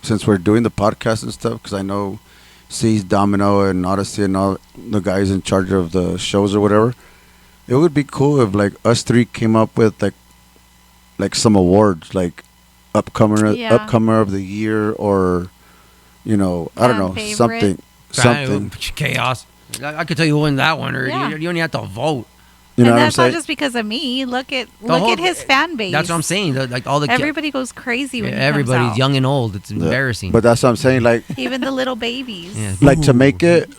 since we're doing the podcast and stuff. Because I know C's, Domino, and Odyssey, and all the guys in charge of the shows or whatever. It would be cool if like us three came up with like some awards, like upcomer of the year, or I don't know, favorite. something. Chaos. I could tell you who won that one, or you only have to vote. You know and what I'm that's not saying? just because of me. Look at whole- his fan base. That's what I'm saying. All the Everybody goes crazy when he everybody's comes out. young and old. It's embarrassing. But that's what I'm saying. Like, Even the little babies. Yeah. like to make it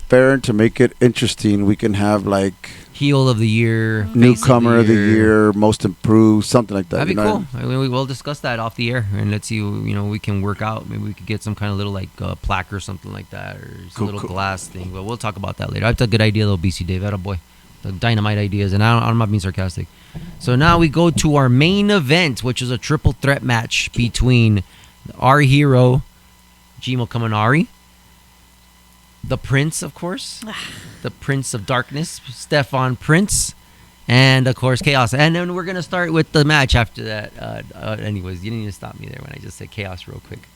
fair and to make it interesting, we can have like Heel of the year, face newcomer of the year, most improved, something like that. That'd be you know? cool. I mean, we will discuss that off the air, and let's see. We can work out. Maybe we could get some kind of little like plaque or something like that, or some little glass thing. But we'll talk about that later. That's a good idea, though, BC Dave. Attaboy. The dynamite ideas, and I'm not being sarcastic. So now we go to our main event, which is a triple threat match between our hero, Jimo Kaminari, the Prince, of course, the Prince of Darkness, Stefan Prince, and of course Chaos. And then we're gonna start with the match after that. Anyways, you didn't even stop me there when I just said Chaos real quick.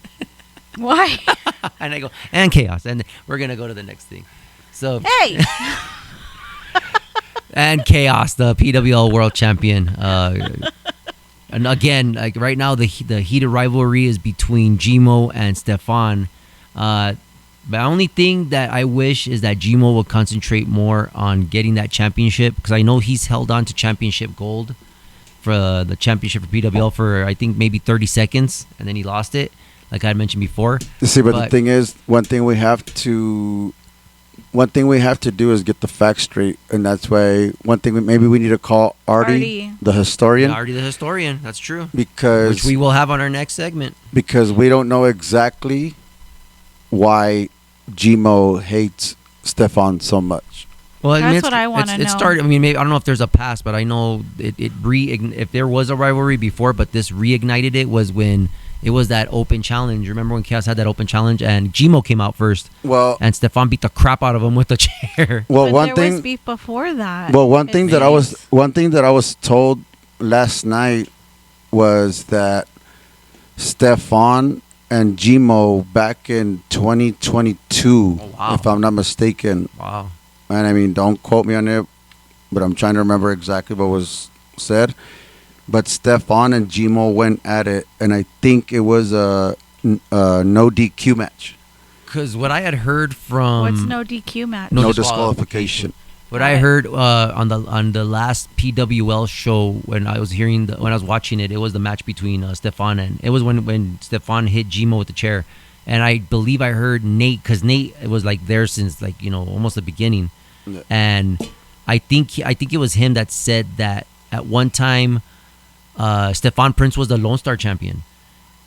Why? And I go and Chaos, and we're gonna go to the next thing. So Hey. and Chaos, the PWL World Champion. And again, like right now, the heated rivalry is between Jimo and Stefan. The only thing that I wish is that Jimo will concentrate more on getting that championship, because I know he's held on to championship gold for the championship for PWL for I think maybe 30 seconds, and then he lost it, like I had mentioned before. You see, but the thing is, one thing we have to do is get the facts straight, and that's why one thing maybe we need to call Artie. The historian. Artie the historian, that's true. Because which we will have on our next segment. Because we don't know exactly why Jimo hates Stefan so much. Well, I mean, That's what I want to know. It started. I mean, maybe I don't know if there's a past, but I know if there was a rivalry before, but this reignited it was when it was that open challenge. Remember when Chaos had that open challenge and Jimo came out first? Well, and Stefan beat the crap out of him with the chair. Well, but there was beef before that. Well, one thing that I was told last night was that Stefan and Jimo back in 2022, if I'm not mistaken. Wow. And I mean, don't quote me on it, but I'm trying to remember exactly what was said. But Stefan and Jimo went at it, and I think it was a no DQ match. Because what I had heard from what's no DQ match? No disqualification. What I heard on the last PWL show when I was watching it, it was the match between Stefan and it was when Stefan hit Jimo with the chair, and I believe I heard Nate, because Nate was like there since almost the beginning, and I think it was him that said that at one time Stefan Prince was the Lone Star champion,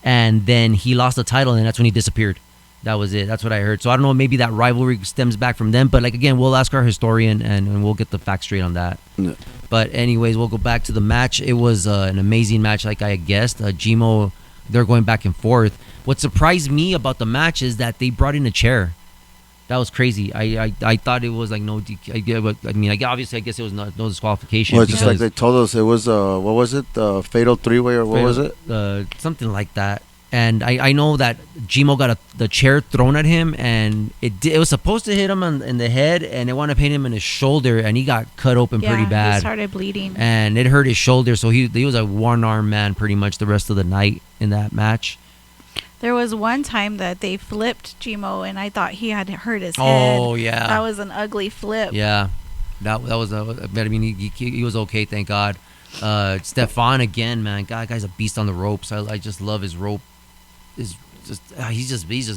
and then he lost the title, and that's when he disappeared. That was it. That's what I heard. So I don't know. Maybe that rivalry stems back from them. But again, we'll ask our historian and we'll get the facts straight on that. Yeah. But anyways, we'll go back to the match. It was an amazing match, like I guessed. Jimo, they're going back and forth. What surprised me about the match is that they brought in a chair. That was crazy. I thought it was like no DQ. But I mean, obviously, I guess it was no disqualification. Well, just like they told us, it was what was it? The fatal three-way or what was it? Something like that. And I know that Gmo got the chair thrown at him, and it was supposed to hit him in the head, and it wound up hitting him in his shoulder, and he got cut open pretty bad. He started bleeding, and it hurt his shoulder. So he was a one-armed man pretty much the rest of the night in that match. There was one time that they flipped Gmo, and I thought he had hurt his head. Oh yeah, that was an ugly flip. Yeah, that was. But I mean, he was okay, thank God. Stefan again, man, guy's a beast on the ropes. I just love his rope. He's just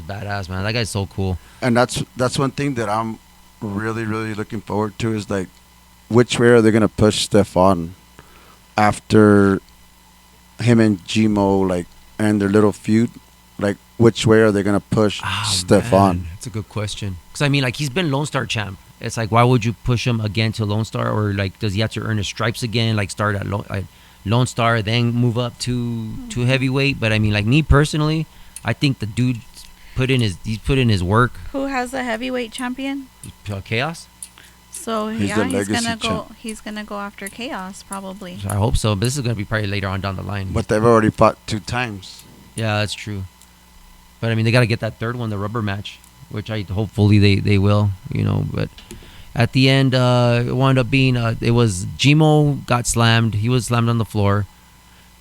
badass, man. That guy's so cool. And that's one thing that I'm really looking forward to is like, which way are they gonna push Stefan after him and Gmo like end their little feud? Like, which way are they gonna push Stefan? That's a good question. Because I mean, like, he's been Lone Star champ. It's like, why would you push him again to Lone Star, or like, does he have to earn his stripes again? Like, start at Lone Star, then move up to heavyweight. But I mean, like, me personally, I think the dude put in his work. Who has the heavyweight champion? Chaos. So he's gonna go after Chaos probably. I hope so. But this is gonna be probably later on down the line. But they've already fought 2 times. Yeah, that's true. But I mean, they got to get that third one, the rubber match, which hopefully they will, you know. But at the end, it wound up being it was Gmo got slammed. He was slammed on the floor,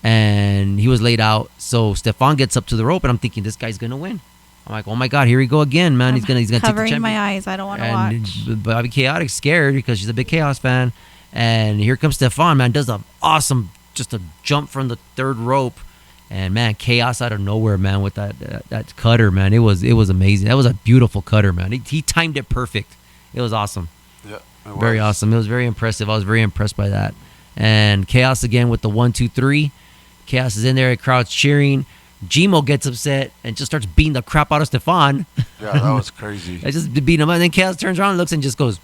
and he was laid out. So Stefan gets up to the rope, and I'm thinking this guy's gonna win. I'm like, oh my God, here we go again, man. He's gonna take the covering champion. my eyes. I don't want to watch. Bobby Chaotic scared because she's a big Chaos fan, and here comes Stefan, man. Does just a jump from the third rope. And man, Chaos out of nowhere, man, with that cutter, man. It was amazing. That was a beautiful cutter, man. He timed it perfect. It was awesome. Yeah, very awesome. It was very impressive. I was very impressed by that. And Chaos again with the 1, 2, 3. Chaos is in there, crowd's cheering. Gmo gets upset and just starts beating the crap out of Stefan. Yeah, that was crazy. I just beat him up, and then Chaos turns around and looks and just goes,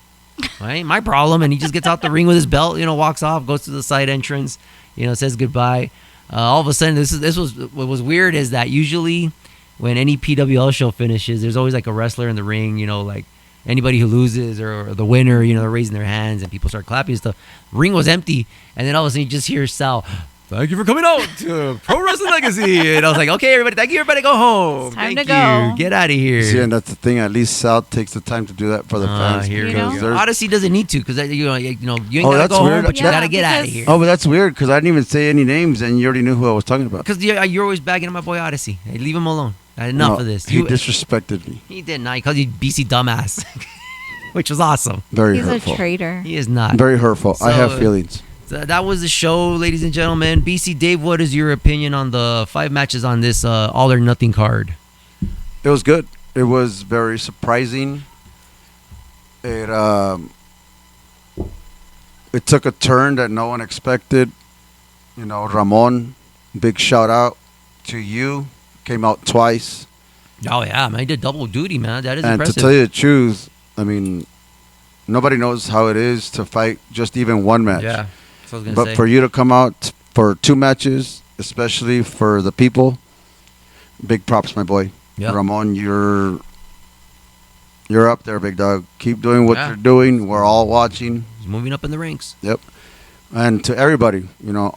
"Ain't my problem." And he just gets out the ring with his belt, walks off, goes to the side entrance, says goodbye. All of a sudden, this was what was weird is that usually when any PWL show finishes, there's always like a wrestler in the ring, like anybody who loses or the winner, they're raising their hands and people start clapping and stuff. The ring was empty, and then all of a sudden you just hear Sal, "Thank you for coming out to Pro Wrestling Legacy." And I was like, okay, everybody, thank you, everybody, go home. It's time Thank to you. go. Get out of here. See, and that's the thing. At least Sal takes the time to do that for the fans. Here we because go. there's- Odyssey doesn't need to because you ain't gotta that's go home, weird. but you Yeah, gotta get out of because- here. Oh, but that's weird because I didn't even say any names, and you already knew who I was talking about. Because you're always bagging on my boy Odyssey. Hey, leave him alone. Enough No, of this. He disrespected me. He did not. He called you BC dumbass, which was awesome. Very He's hurtful. a traitor. He is not. Very hurtful. I have So, feelings. So that was the show, ladies and gentlemen. BC Dave, what is your opinion on the 5 matches on this All or Nothing card? It was good. It was very surprising. It took a turn that no one expected. Ramon, big shout out to you. Came out twice. Oh yeah, man, he did double duty, man. That is And impressive. to tell you the truth, I mean, nobody knows how it is to fight just even one match. Yeah, that's what I was gonna But say. for you to come out for 2 matches, especially for the people, big props, my boy. Yep. Ramon, you're up there, big dog. Keep doing what Yeah. you're doing. We're all watching. He's moving up in the ranks. Yep. And to everybody,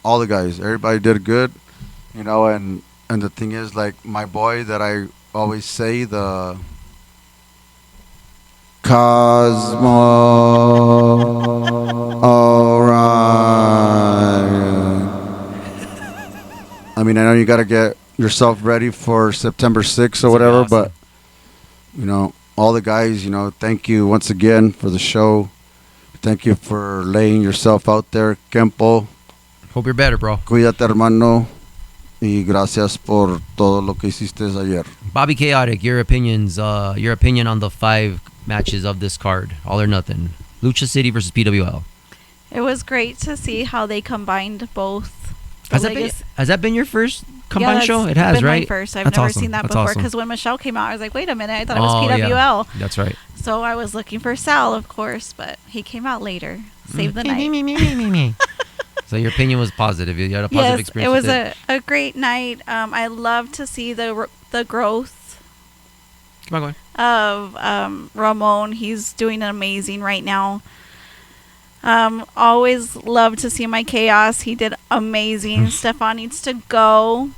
all the guys, everybody did good. And the thing is, like my boy that I always say, the Cosmo. All right. I mean, I know you got to get yourself ready for September 6th or whatever, awesome. but all the guys, thank you once again for the show. Thank you for laying yourself out there, Kempo. Hope you're better, bro. Cuídate, hermano. Y gracias por todo lo que hiciste ayer. Bobby Chaotic, your opinion on the 5 matches of this card, All or Nothing. Lucha City versus PWL. It was great to see how they combined both. Has that been your first combined show? It has, been right? My first. I've That's never awesome. seen that That's before. awesome. Because when Michelle came out, I was like, wait a minute, I thought it was Oh, PWL. yeah. That's right. So I was looking for Sal, of course, but he came out later. Saved the night. So your opinion was positive. You had a positive Yes, experience. it was with a great night. I love to see the growth. Come on, go ahead. of Ramon. He's doing amazing right now. Always love to see my chaos. He did amazing. Stefan needs to go.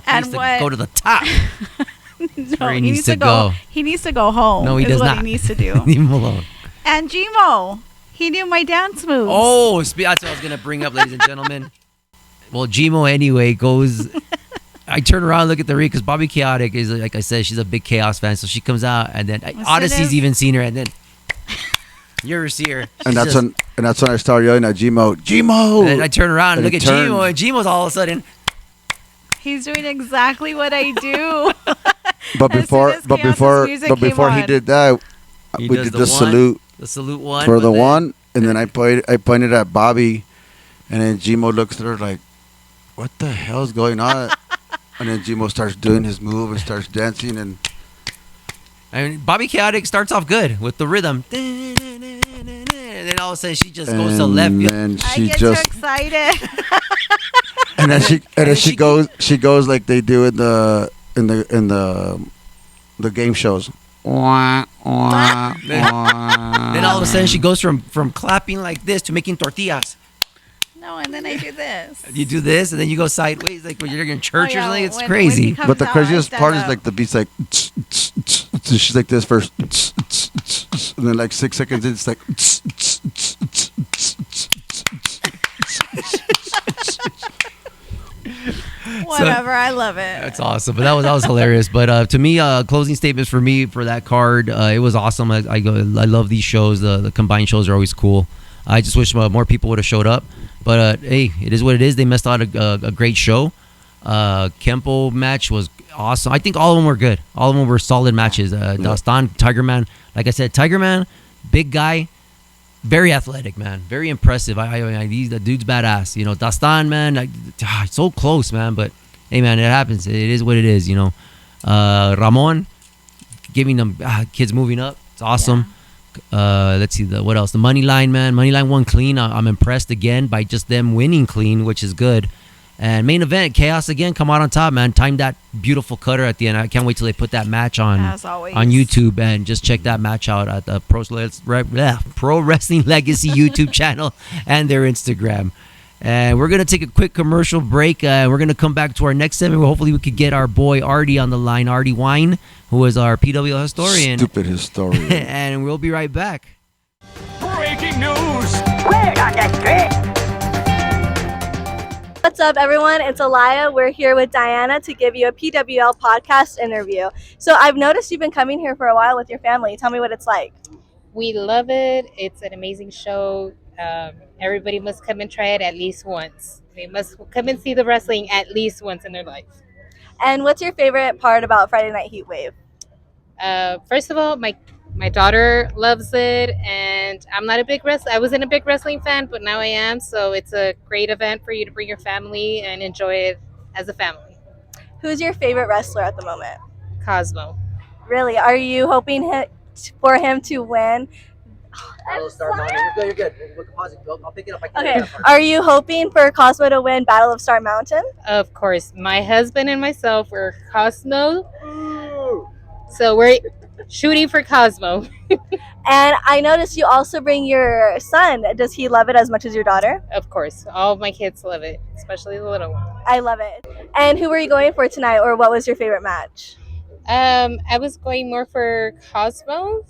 And needs to go to the top. No, he needs to go. He needs to go home. No, he does not. He needs to do. Leave him alone. And Gmo, he knew my dance moves. Oh, that's what I was gonna bring up, ladies and gentlemen. Well, Gmo anyway goes. I turn around and look at the ring because Bobby Chaotic is, like I said, she's a big Chaos fan. So she comes out, and then Odyssey's even seen her, and then you ever see her. And that's when I start yelling at Gmo. And then I turn around and look at Gmo, and Gmo's all of a sudden. He's doing exactly what I do. But before he did that, we did the salute. The salute one for the one, and then I pointed at Bobby, and then Gmo looks at her like, "What the hell's going on?" And then Gmo starts doing his move and starts dancing, and I mean, Bobby Chaotic starts off good with the rhythm. And then all of a sudden she just goes to the left. And I get so excited. And then she goes like they do in the game shows. Then all of a sudden she goes from clapping like this to making tortillas. No, and then I do this. You do this, and then you go sideways, like when you're in church or something. It's when crazy. But the craziest part is like the beat's like, she's like this first, and then like 6 seconds in, it's like. Whatever, I love it. That's awesome. But that was hilarious. But to me, closing statements for me for that card, it was awesome. I love these shows. The combined shows are always cool. I just wish more people would have showed up. But hey, it is what it is. They missed out a great show. Kempo match was awesome. I think all of them were good. All of them were solid matches. Dastan, Tiger Man. Like I said, Tiger Man, big guy, very athletic, man. Very impressive. The dude's badass. You know, Dastan, man, so close, man. But hey, man, it happens. It is what it is. You know, Ramon, giving them kids moving up. It's awesome. Yeah. Let's see what else. The money line, man. Money line won clean. I'm impressed again by just them winning clean, which is good. And main event, Chaos again, come out on top, man. Timed that beautiful cutter at the end. I can't wait till they put that match on YouTube and just check that match out at the Pro Wrestling Legacy YouTube channel and their Instagram. And we're gonna take a quick commercial break. We're gonna come back to our next segment. Hopefully, we could get our boy Artie on the line, Artie Wine, who is our PWL historian. Stupid historian. And we'll be right back. Breaking news! Word on the street! What's up, everyone? It's Alaya. We're here with Diana to give you a PWL podcast interview. So I've noticed you've been coming here for a while with your family. Tell me what it's like. We love it. It's an amazing show. Everybody must come and try it at least once. They must come and see the wrestling at least once in their life. And what's your favorite part about Friday Night Heatwave? First of all, my daughter loves it, and I'm not a big wrestler. I wasn't a big wrestling fan, but now I am. So it's a great event for you to bring your family and enjoy it as a family. Who's your favorite wrestler at the moment? Cosmo. Really? Are you hoping for him to win? You're good. I'll pick it up. Okay. Are you hoping for Cosmo to win Battle of Star Mountain? Of course. My husband and myself were Cosmo. So we're shooting for Cosmo. And I noticed you also bring your son. Does he love it as much as your daughter? Of course. All of my kids love it, especially the little one. I love it. And who were you going for tonight, or what was your favorite match? I was going more for Cosmo,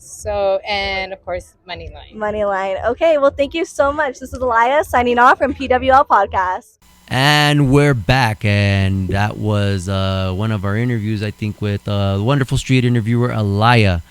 and of course, Moneyline. Moneyline. Okay, well, thank you so much. This is Alaya signing off from PWL Podcast. And we're back, and that was one of our interviews, I think, with the wonderful street interviewer, Alaya.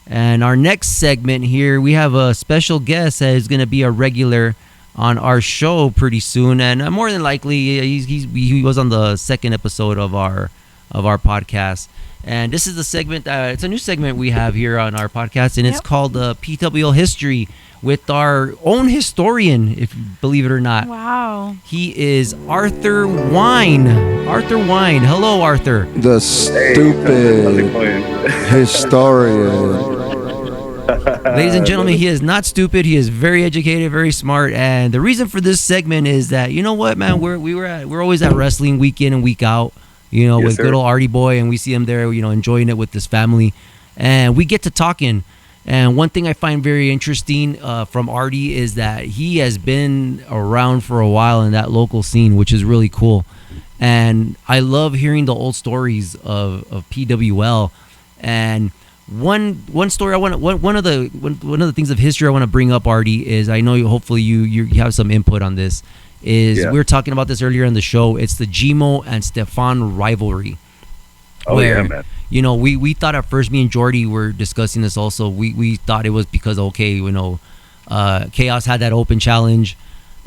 And our next segment here, we have a special guest that is going to be a regular on our show pretty soon, and more than likely, he was on the second episode of our podcast. And this is the segment, it's a new segment we have here on our podcast, and it's called PWL History with our own historian, if you believe it or not. Wow. He is Arthur Wine. Arthur Wine. Hello, Arthur. The stupid historian. Ladies and gentlemen, he is not stupid. He is very educated, very smart. And the reason for this segment is that, you know what, man, we're always at wrestling week in and week out. With good old Artie boy, and we see him there, enjoying it with his family. and we get to talking. And one thing I find very interesting from Artie is that he has been around for a while in that local scene, which is really cool. And I love hearing the old stories of PWL. And one story one of the things of history I want to bring up, Artie, is I know hopefully you have some input on this. We were talking about this earlier in the show. It's the Gmo and Stefan rivalry. Yeah, man. You know, we thought at first, me and Jordy were discussing this also. We thought it was because, Chaos had that open challenge.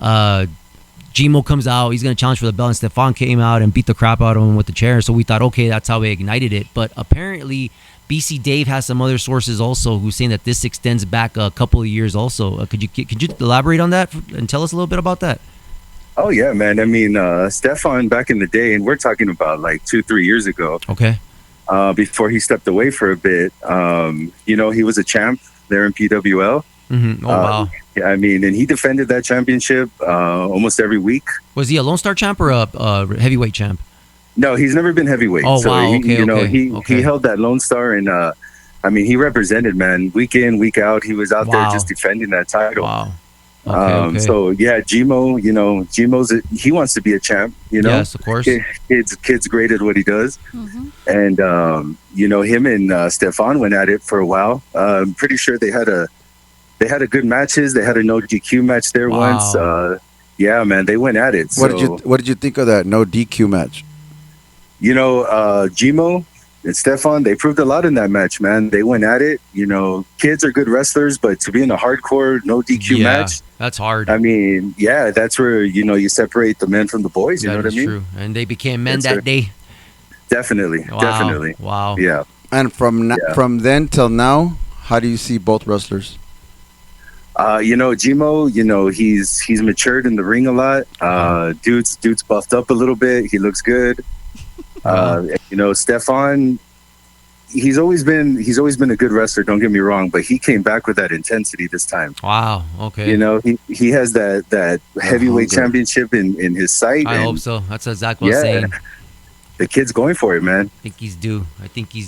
Gmo comes out, he's going to challenge for the belt, and Stefan came out and beat the crap out of him with the chair. So we thought, okay, that's how we ignited it. But apparently, BC Dave has some other sources also who's saying that this extends back a couple of years also. Could you elaborate on that and tell us a little bit about that? Oh, yeah, man. I mean, Stefan back in the day, and we're talking about like 2-3 years ago. Okay. Before he stepped away for a bit, he was a champ there in PWL. Mm-hmm. Oh, wow. I mean, and he defended that championship almost every week. Was he a Lone Star champ or a heavyweight champ? No, he's never been heavyweight. Oh, so wow. He held that Lone Star, and he represented, man, week in, week out. He was out there just defending that title. Wow. So yeah, Gmo, he wants to be a champ, Yes, of course. Kid's great at what he does. Mm-hmm. And him and Stefan went at it for a while. I'm pretty sure they had a good matches. They had a no DQ match there once. Yeah, man, they went at it. What did you think of that no DQ match? Gmo and Stefan, they proved a lot in that match, man. They went at it. Kids are good wrestlers, but to be in a hardcore no DQ match, that's hard. I mean, yeah, that's where you separate the men from the boys. You know what I mean? True. And they became men that day. Definitely. Wow. Yeah. And from then till now, how do you see both wrestlers? Gmo, he's matured in the ring a lot. Dude's buffed up a little bit. He looks good. Stefan, he's always been a good wrestler, don't get me wrong, but he came back with that intensity this time. Wow. Okay. He has that heavyweight championship in his sight. I hope so. That's exactly what I'm saying. The kid's going for it, man. I think he's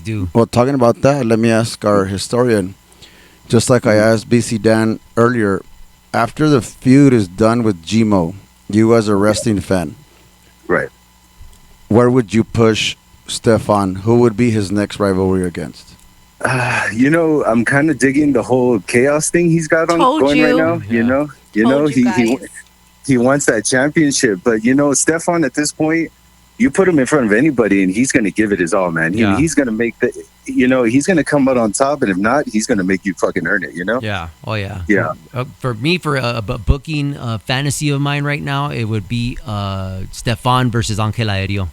due. Well, talking about that, let me ask our historian, just like I asked BC Dan earlier, after the feud is done with Gmo, you as a wrestling fan, right? Where would you push Stefan? Who would be his next rivalry against? I'm kind of digging the whole Chaos thing he's got going right now. He wants that championship, but Stefan at this point, you put him in front of anybody and he's going to give it his all, man. He's going to make he's going to come out on top, and if not, he's going to make you fucking earn it, Yeah. Oh, yeah. Yeah. For me, for a booking fantasy of mine right now, it would be Stefan versus Angel Aéreo.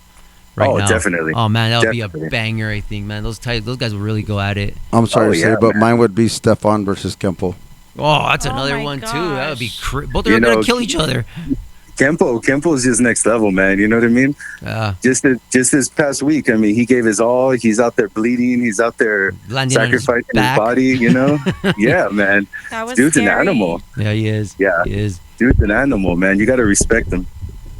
Now. Definitely. Oh, man, that would be a banger, I think, man. Those guys would really go at it. I'm sorry to say, but mine would be Stefan versus Kempo. Oh, that's another one, too. That would be both are going to kill each other. Kempo is just next level, man. You know what I mean? Yeah. Just this past week, I mean, he gave his all. He's out there bleeding. He's out there sacrificing his body. Yeah, man. That was Dude's scary. an animal. Yeah, he is. Yeah, he is. Dude's an animal, man. You got to respect him.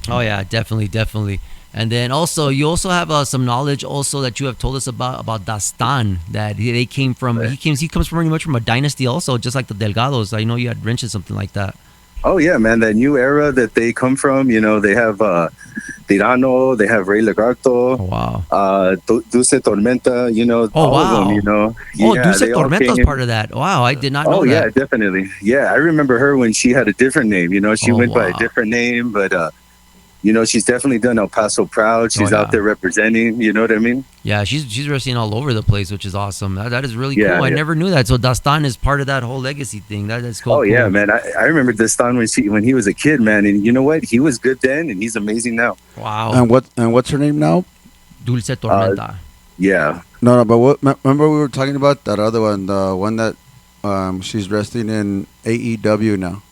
Oh yeah, definitely. And then you also have some knowledge also that you have told us about Dastan, that they came from. Right. He comes pretty much from a dynasty also, just like the Delgados. I know you had mentioned something like that. Oh yeah, man, that new era that they come from, they have Tirano, they have Rey Lagarto, Dulce Tormenta, all of them, Dulce Tormenta's part of that. Wow, I did not know that. Oh yeah, definitely. Yeah, I remember her when she had a different name, she went by a different name, but she's definitely done El Paso proud. She's out there representing, you know what I mean? Yeah, she's wrestling all over the place, which is awesome. That is really cool. I never knew that. So Dastan is part of that whole legacy thing. That is cool. Oh, yeah, man. I remember Dastan when he was a kid, man. And you know what? He was good then, and he's amazing now. Wow. And what's her name now? Dulce Tormenta. Yeah. No, but remember we were talking about that other one, the one that she's wrestling in AEW now.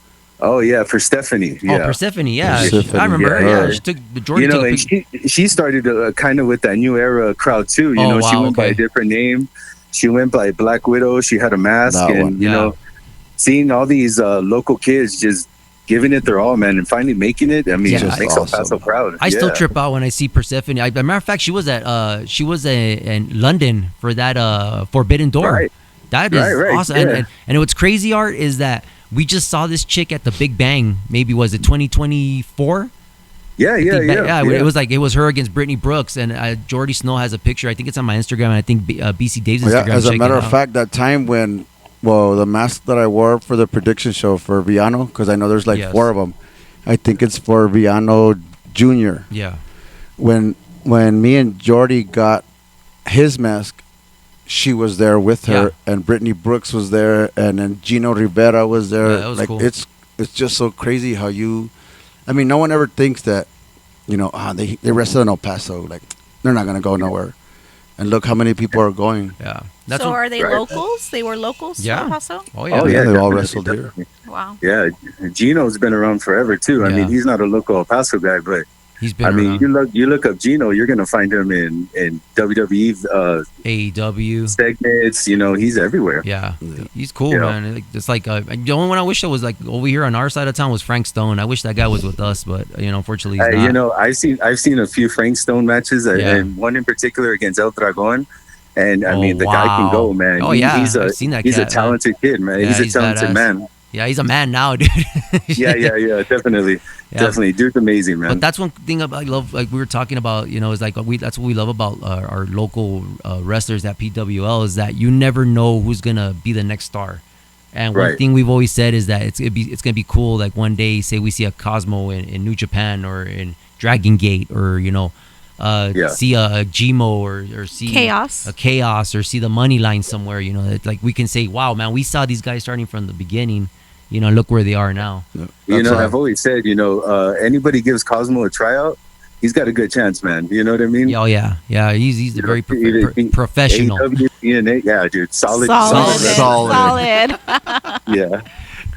Oh yeah, for Stephanie. Yeah. Oh, for Stephanie. Yeah, I remember her. Yeah, she took the Jordan. And she started kind of with that new era crowd too. She went by a different name. She went by Black Widow. She had a mask, seeing all these local kids just giving it their all, man, and finally making it. I mean, it just makes El awesome. Paso proud. I still trip out when I see Persephone. As a matter of fact, she was in London for that Forbidden Door. Right. That is Right, awesome. yeah. And what's crazy, Art, is that we just saw this chick at the Big Bang. Maybe was it 2024? Yeah. It was her against Brittany Brooks, and Jordy Snow has a picture. I think it's on my Instagram, and I think BC Dave's Instagram. As a Check matter it of out. fact, that time when, the mask that I wore for the prediction show for Viano, because I know there's like Yes. 4 of them. I think it's for Viano Jr. Yeah. When me and Jordy got his mask, she was there with her, and Brittany Brooks was there, and then Gino Rivera was there. Yeah, that was like cool. it's just so crazy how I mean, no one ever thinks that, they wrestled in El Paso, like they're not gonna go nowhere. And look how many people are going. Yeah. So are they locals? They were locals in Yeah. El Paso? Oh yeah. They all definitely, wrestled here. definitely. Wow. Yeah, Gino's been around forever too. I Yeah. mean, he's not a local El Paso guy, but He's been I mean, around. you look up Gino, you're gonna find him in WWE AEW. segments. He's everywhere. Yeah, he's cool, Yeah. man. It's like the only one I wish that was like over here on our side of town was Frank Stone. I wish that guy was with us, but unfortunately he's not. I've seen a few Frank Stone matches, Yeah. and one in particular against El Dragon. And I mean, the guy can wow. go, man. Oh, yeah. He's I've seen that He's cat, a man. talented kid, man. Yeah, he's a he's talented badass. man. Yeah, he's a man now, dude. Yeah, definitely. Yeah. Definitely. Dude's amazing, man. But that's one thing I love, like we were talking about, is like that's what we love about our local wrestlers at PWL is that you never know who's gonna be the next star. And one Right. thing we've always said is that it's gonna be cool. Like one day, say we see a Cosmo in New Japan or in Dragon Gate, or see a Gmo or see Chaos. a Chaos, or see the Money Line somewhere. It's like we can say, wow, man, we saw these guys starting from the beginning. Look where they are now. I've always said, anybody gives Cosmo a tryout, he's got a good chance, man. You know what I mean? Oh yeah, he's a very professional. AEW, TNA, yeah, dude, solid. Yeah.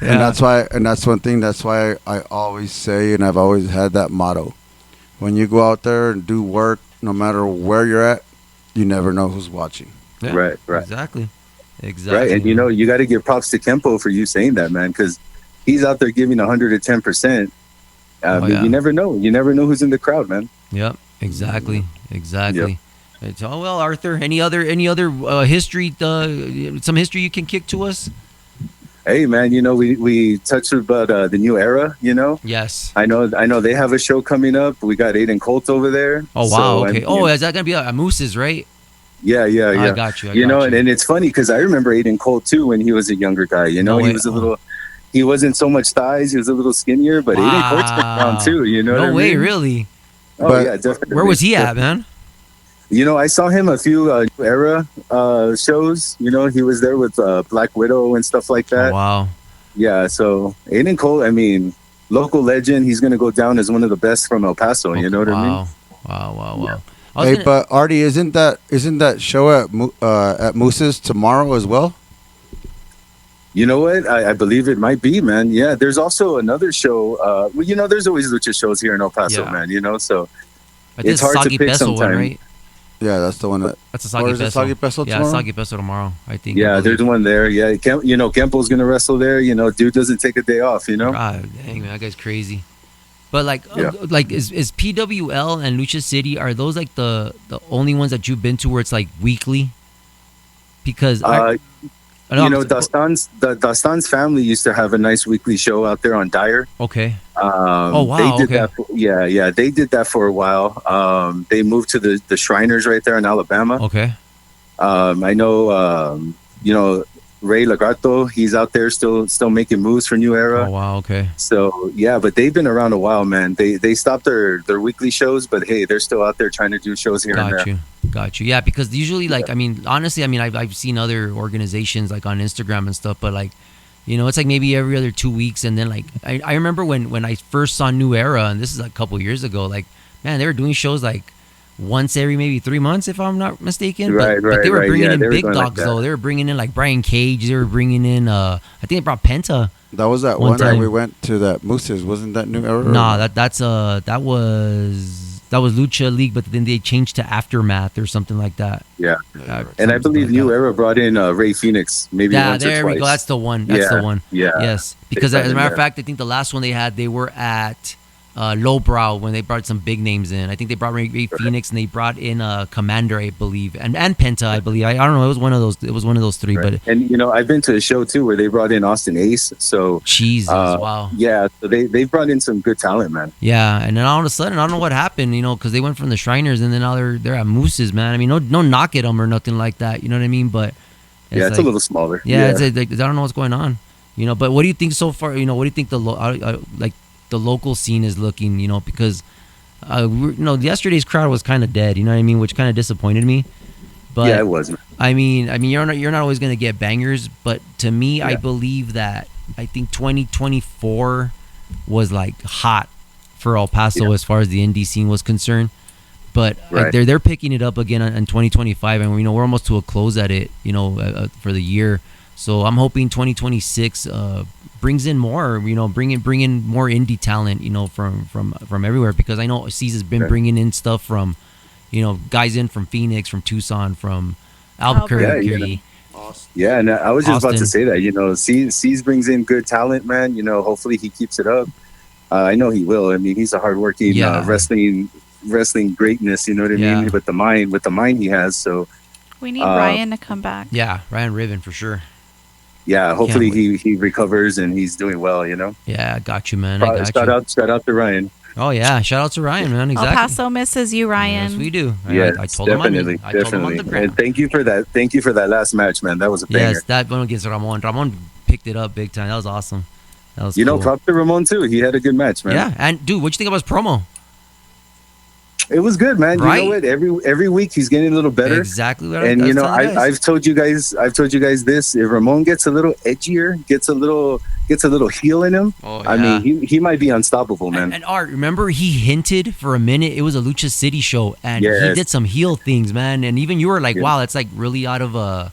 And that's one thing. That's why I always say, and I've always had that motto: when you go out there and do work, no matter where you're at, you never know who's watching. Yeah, Right. Exactly. Right, and you got to give props to Kempo for you saying that, man, because he's out there giving 110%. You never know. You never know who's in the crowd, man. Yep. Exactly. It's, well, Arthur. Any other history? Some history you can kick to us? Hey, man, we touched about the new era. Yes. I know they have a show coming up. We got Aiden Colt over there. Oh wow. So, Okay. Is that gonna be at Moose's, right? Yeah. I got you. And it's funny because I remember Aiden Colt too when he was a younger guy. He was a little. He wasn't so much thighs. He was a little skinnier, but Aiden Colt's been around too. You know what I mean? No way, really. Oh yeah, definitely. Where was he at, man? I saw him a few era shows. He was there with Black Widow and stuff like that. Oh, wow. Yeah, so Aiden Colt, I mean, local legend. He's gonna go down as one of the best from El Paso. You know what I mean? Wow. Yeah. Hey, but Artie, isn't that show at Moose's tomorrow as well? You know what? I believe it might be, man. Yeah, there's also another show. There's always lucha shows here in El Paso, man. So it's hard to pick sometimes. One, right? Yeah, that's the one. That's a Sagi Peso. Sagi Peso tomorrow? Yeah, Sagi Peso tomorrow, I think. Yeah, there's one there. Yeah, Kempo's gonna wrestle there. Dude doesn't take a day off. God dang, man, that guy's crazy. But is PWL and Lucha City, are those like the only ones that you've been to where it's like weekly? Because Dastan's family used to have a nice weekly show out there on Dyer. Okay. Oh wow. They did that. They did that for a while. They moved to the Shriners right there in Alabama. Okay. I know. Ray Lagarto, he's out there still making moves for New Era. Oh wow, okay. So yeah, but they've been around a while, man. They stopped their weekly shows, but hey, they're still out there trying to do shows here and there. Got you. Yeah, because usually, honestly, I've seen other organizations like on Instagram and stuff, but it's like maybe every other 2 weeks, and then I remember when I first saw New Era, and this is a couple years ago. Man, they were doing shows once every maybe 3 months, if I'm not mistaken. But they were bringing in big dogs though. They were bringing in Brian Cage. They were bringing in I think they brought Penta. That was that one time we went to that Moose's. Wasn't that New Era? Nah, that Lucha League, but then they changed to Aftermath or something like that. Yeah. And I believe New Era brought in Ray Phoenix maybe once or twice. There we go. That's the one. That's the one. Yeah. Yes. Because as a matter of fact, I think the last one they were at Lowbrow when they brought some big names in. I think they brought Ray Phoenix and they brought in Commander, I believe, and Penta, I believe. I don't know. It was one of those. It was one of those three. Right. But and I've been to a show too where they brought in Austin Ace. So Jesus, wow. Yeah, so they brought in some good talent, man. Yeah, and then all of a sudden, I don't know what happened. Because they went from the Shriners and then now they're at Moose's, man. I mean, no knock at them or nothing like that. You know what I mean? But it's a little smaller. Yeah, it's like, I don't know what's going on. But what do you think so far? What do you think the local scene is looking? Because yesterday's crowd was kind of dead. You know what I mean? Which kind of disappointed me. But yeah, it was. I mean, you're not always gonna get bangers, but to me, I believe that I think 2024 was like hot for El Paso as far as the indie scene was concerned. But they're picking it up again in 2025, and we're almost to a close at it. For the year. So I'm hoping 2026 brings in more, bring in more indie talent, from everywhere, because I know C's has been bringing in stuff from, guys in from Phoenix, from Tucson, from Albuquerque. Yeah, and I was just about to Austin. say that, C's brings in good talent, man. Hopefully he keeps it up. I know he will. I mean, he's a hardworking wrestling greatness, you know what I mean? With the mind he has. So we need Ryan to come back. Yeah, Ryan Riven for sure. Yeah, hopefully he recovers and he's doing well, Yeah, I got you, man. Shout out to Ryan. Oh yeah, shout out to Ryan, man. Exactly. El Paso misses you, Ryan. Yes, we do. Yes, I told definitely, him I told him on the ground. And thank you for that. Thank you for that last match, man. That was a banger. Yes, that one against Ramon. Ramon picked it up big time. That was awesome. That was cool. Props to Ramon too. He had a good match, man. Yeah, and dude, what you think about his promo? It was good, man. Right? You know what? Every week he's getting a little better. Exactly what and I've told you guys this. If Ramon gets a little edgier, gets a little heel in him, I mean, he might be unstoppable, man. And Art, remember he hinted for a minute it was a Lucha City show, and he did some heel things, man. And even you were like, wow, that's like really out of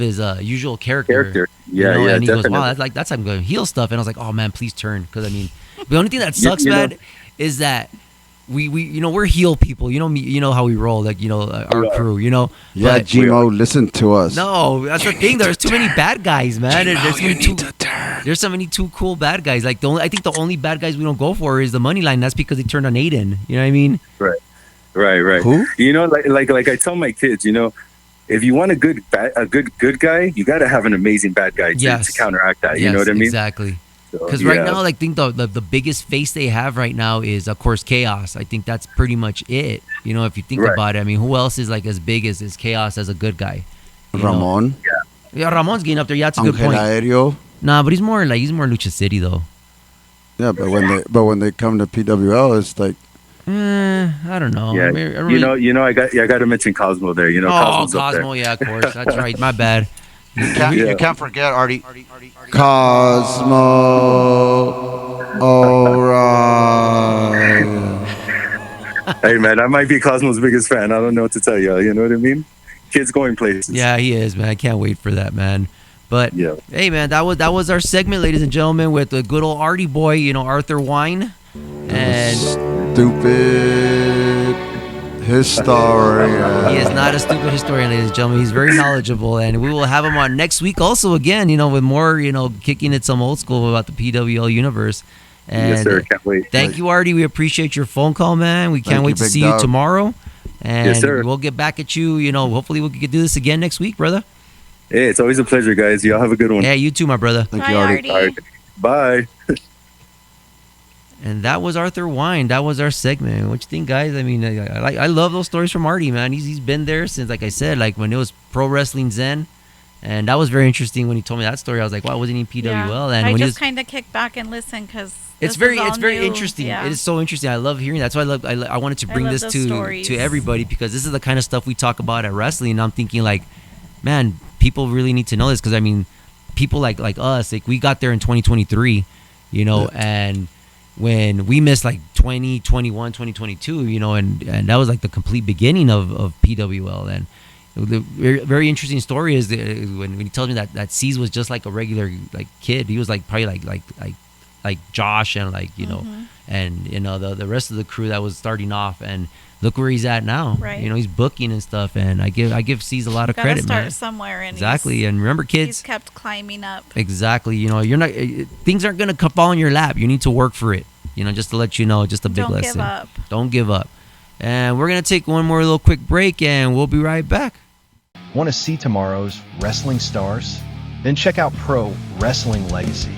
his usual character. Yeah, and he definitely. goes, wow, that's some good heel stuff. And I was like, oh man, please turn, because I mean, the only thing that sucks, man, is that. We we're heel people. You know how we roll, like our crew. Yeah, but Gmo, listen to us. No, that's the thing. There's too many bad guys, man. There's so many too cool bad guys. Like I think the only bad guys we don't go for is the money line. That's because they turned on Aiden. You know what I mean? Right. Who? Like I tell my kids, if you want a good guy, you got to have an amazing bad guy to counteract that. You know what I mean? Exactly. Because right now, I think the biggest face they have right now is, of course, Chaos. I think that's pretty much it. If you think about it, I mean, who else is like as big as Chaos as a good guy? Ramon. Yeah, Ramon's getting up there. Yeah, that's a good point. Aéreo. Nah, but he's more Lucha City though. Yeah, but when they come to PWL, it's like. I don't know. Yeah, I got to mention Cosmo there. Cosmo's up there. Cosmo. Yeah, of course. That's right. My bad. You can't forget Artie. Cosmo. All right. Hey man, I might be Cosmo's biggest fan. I don't know what to tell you. You know what I mean? Kids going places. Yeah, he is, man. I can't wait for that, man. But hey, man, that was our segment, ladies and gentlemen, with the good old Artie boy, Arthur Wine, and stupid historian. He is not a stupid historian, ladies and gentlemen. He's very knowledgeable, and we will have him on next week also again, with more, kicking it some old school about the PWL universe. And yes, sir. Can't wait. Thank you, Artie. We appreciate your phone call, man. We can't wait to see you tomorrow. And yes, sir. We'll get back at you. Hopefully we can do this again next week, brother. Hey, it's always a pleasure, guys. Y'all have a good one. Yeah, you too, my brother. Thank you, Artie. All right. Bye. And that was Arthur Wine. That was our segment. What you think, guys? I mean, I love those stories from Artie, man. He's been there since, like I said, like when it was Pro Wrestling Zen. And that was very interesting when he told me that story. I was like, wow, wasn't he PWL? Yeah. And I when just kind of kicked back and listened because it's very interesting. Yeah. It is so interesting. I love hearing that. That's why I wanted to bring this to everybody, because this is the kind of stuff we talk about at wrestling. And I'm thinking like, man, people really need to know this, because I mean, people like us, like we got there in 2023, and when we missed like 2021, 2022, and that was like the complete beginning of PWL. And the very interesting story is when he tells me that C's was just like a regular like kid. He was like probably like like Josh and like and the rest of the crew that was starting off, and look where he's at now. Right. He's booking and stuff, and I give C's a lot of credit, start man. somewhere, and exactly. And remember, kids, he's kept climbing up. Exactly. You're not things aren't gonna fall in your lap. You need to work for it. Just to let you know, just a big lesson. Don't give up. Don't give up. And we're gonna take one more little quick break, and we'll be right back. Want to see tomorrow's wrestling stars? Then check out Pro Wrestling Legacy.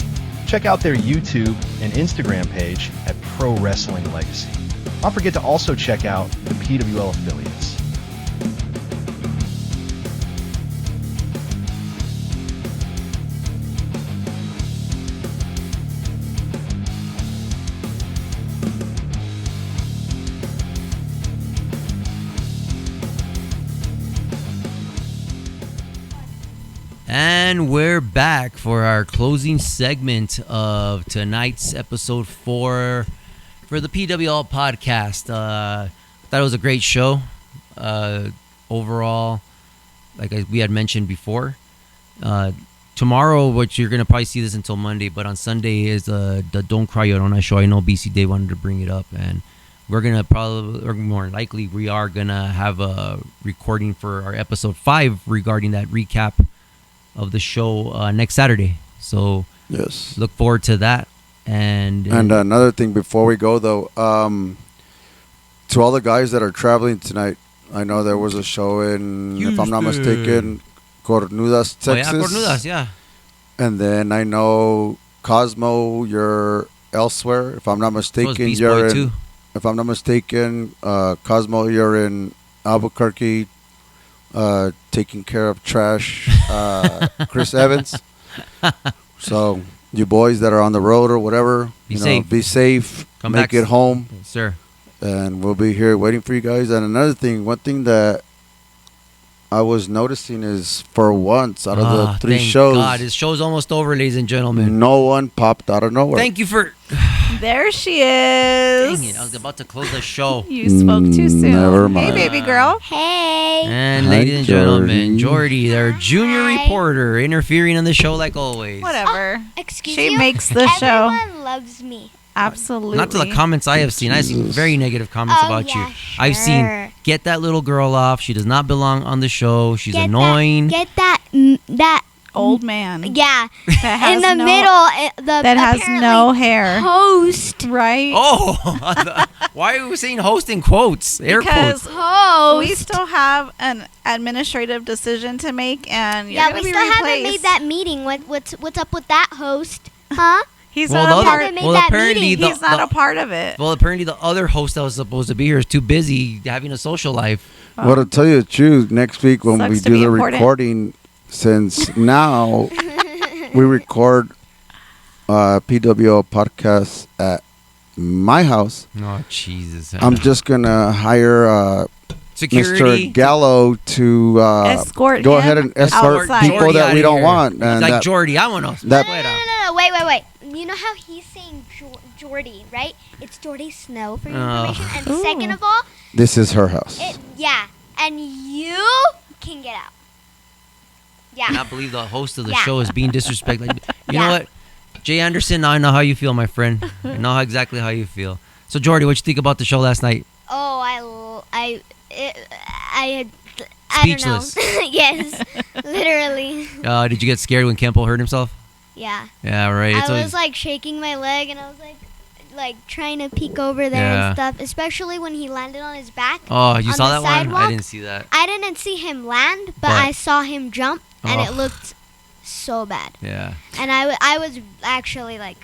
Check out their YouTube and Instagram page at Pro Wrestling Legacy. Don't forget to also check out the PWL affiliates. And we're back for our closing segment of tonight's episode 4 for the PWL podcast. Thought it was a great show. Overall, like we had mentioned before, tomorrow, which you're gonna probably see this until Monday, but on Sunday is the Don't Cry Llorona show. I know BC Dave wanted to bring it up, and we're gonna probably, or more likely, we are gonna have a recording for our episode 5 regarding that recap of the show next Saturday. So yes, look forward to that. And another thing before we go though, to all the guys that are traveling tonight, I know there was a show in, if I'm not mistaken, Cornudas, Texas. Oh yeah, Cornudas, yeah. And then I know Cosmo, you're elsewhere. If I'm not mistaken, you're in. Too. If I'm not mistaken, Cosmo, you're in Albuquerque, taking care of trash, Chris Evans. So you boys that are on the road or whatever, be safe. Come make back. it home, Yes, sir. And we'll be here waiting for you guys. And another thing, one thing that I was noticing is, for once out of the 3 thank shows, God, his show's almost over, ladies and gentlemen. no one popped out of nowhere. Thank you for. There she is. Dang it! I was about to close the show. You spoke too soon. Never mind. Hey, baby girl. Hey. And Hi, ladies and gentlemen, Jordy. Jordy, their junior reporter, interfering on the show like always. Whatever. Excuse She you? makes the show. Everyone loves me. Absolutely. Not to the comments I have seen. I've seen very negative comments Oh, about yeah, you. I've seen, get that little girl off. She does not belong on the show. She's annoying. Get that old man. Yeah. That has In the no- middle, that has no hair. Host. Right? Oh, why are we saying host in quotes? Air Because quotes. we still have an administrative decision to make, and you're Yeah, gonna we be still replaced. haven't made that meeting. What's up with that host? Huh? He's Well, not the a other- part. made that apparently meeting. He's not a part of it. Well, apparently the other host that was supposed to be here is too busy having a social life. Well, to tell you the truth, next week when Sucks we to do be the important. recording, since now we record PWL Podcast at my house, Oh, Jesus. I'm just going to hire Security. Mr. Gallo to Escort go him ahead and escort outside. people Jordy that outta we don't here. want. He's And like, that- Jordy, vámonos. that- No. Wait. You know how he's saying Jordy, right? It's Jordy Snow for your Oh. information. And second of all, this is her house. and you can get out. I Yeah. cannot believe the host of the Yeah. show is being disrespected. You know Yeah. what? Jay Anderson, now I know how you feel, my friend. I know exactly how you feel. So, Jordy, what you think about the show last night? Oh, I Speechless. don't know. Yes, literally. Did you get scared when Kempo hurt himself? Yeah. Yeah, right. It's I always- was like shaking my leg, and I was like trying to peek over there Yeah. and stuff. Especially when he landed on his back. Oh, you on saw the that one? I sidewalk. didn't see that. I didn't see him land, but But- I saw him jump, and Oh. it looked so bad. Yeah. And I was actually like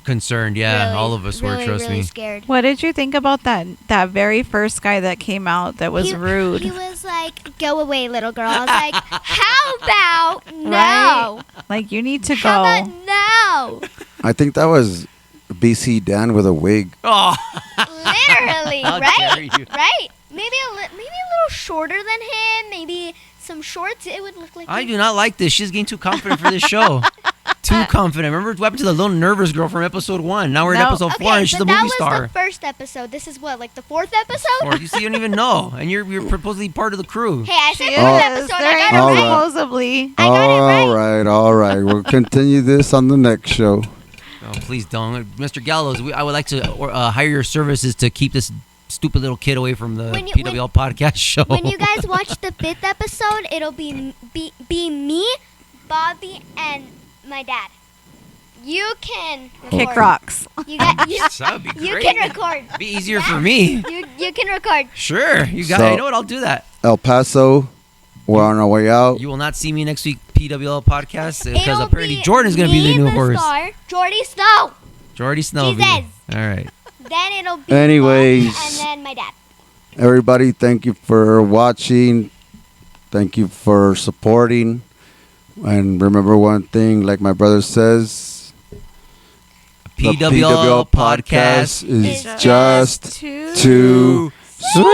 Concerned, yeah. really, All of us really, were, trust really me. scared. What did you think about that very first guy that came out that was rude? He was like, "Go away, little girl." I was like, "How about no? Right? Like, you need to go. How about no?" I think that was BC Dan with a wig. Oh, Literally, How right? dare you. Right? Maybe a little shorter than him. Maybe some shorts. It would look like. I do not like this. She's getting too confident for this show. Too confident. Remember what happened to the little nervous girl from episode 1? Now we're in No. episode 4 Okay, and she's but a movie that was star. the first episode. This is what, like the 4th episode? Or you see, you don't even know. And you're supposedly part of the crew. Hey, I said She 4th is. episode. There I ain't got no it All right. right. supposedly. I got it right. All right. We'll continue this on the next show. Oh, please don't. Mr. Gallows, I would like to hire your services to keep this stupid little kid away from the PWL podcast show. When you guys watch the 5th episode, it'll be me, Bobby, and my dad. You can kick rocks. You got you. That'd be You great. can record. Be easier for me. You can record. Sure, you got. So- You know what? I'll do that. El Paso, we're on our way out. You will not see me next week, PWL podcast, because It'll apparently be Jordan's gonna be the new horse. Star, Jordy Snow. Jordy Snow. Jesus. All right. Then it'll be Anyways. Bobby and then my dad. Everybody, thank you for watching. Thank you for supporting. And remember one thing, like my brother says, the PWL podcast is is just too too sweet.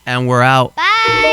And we're out. Bye.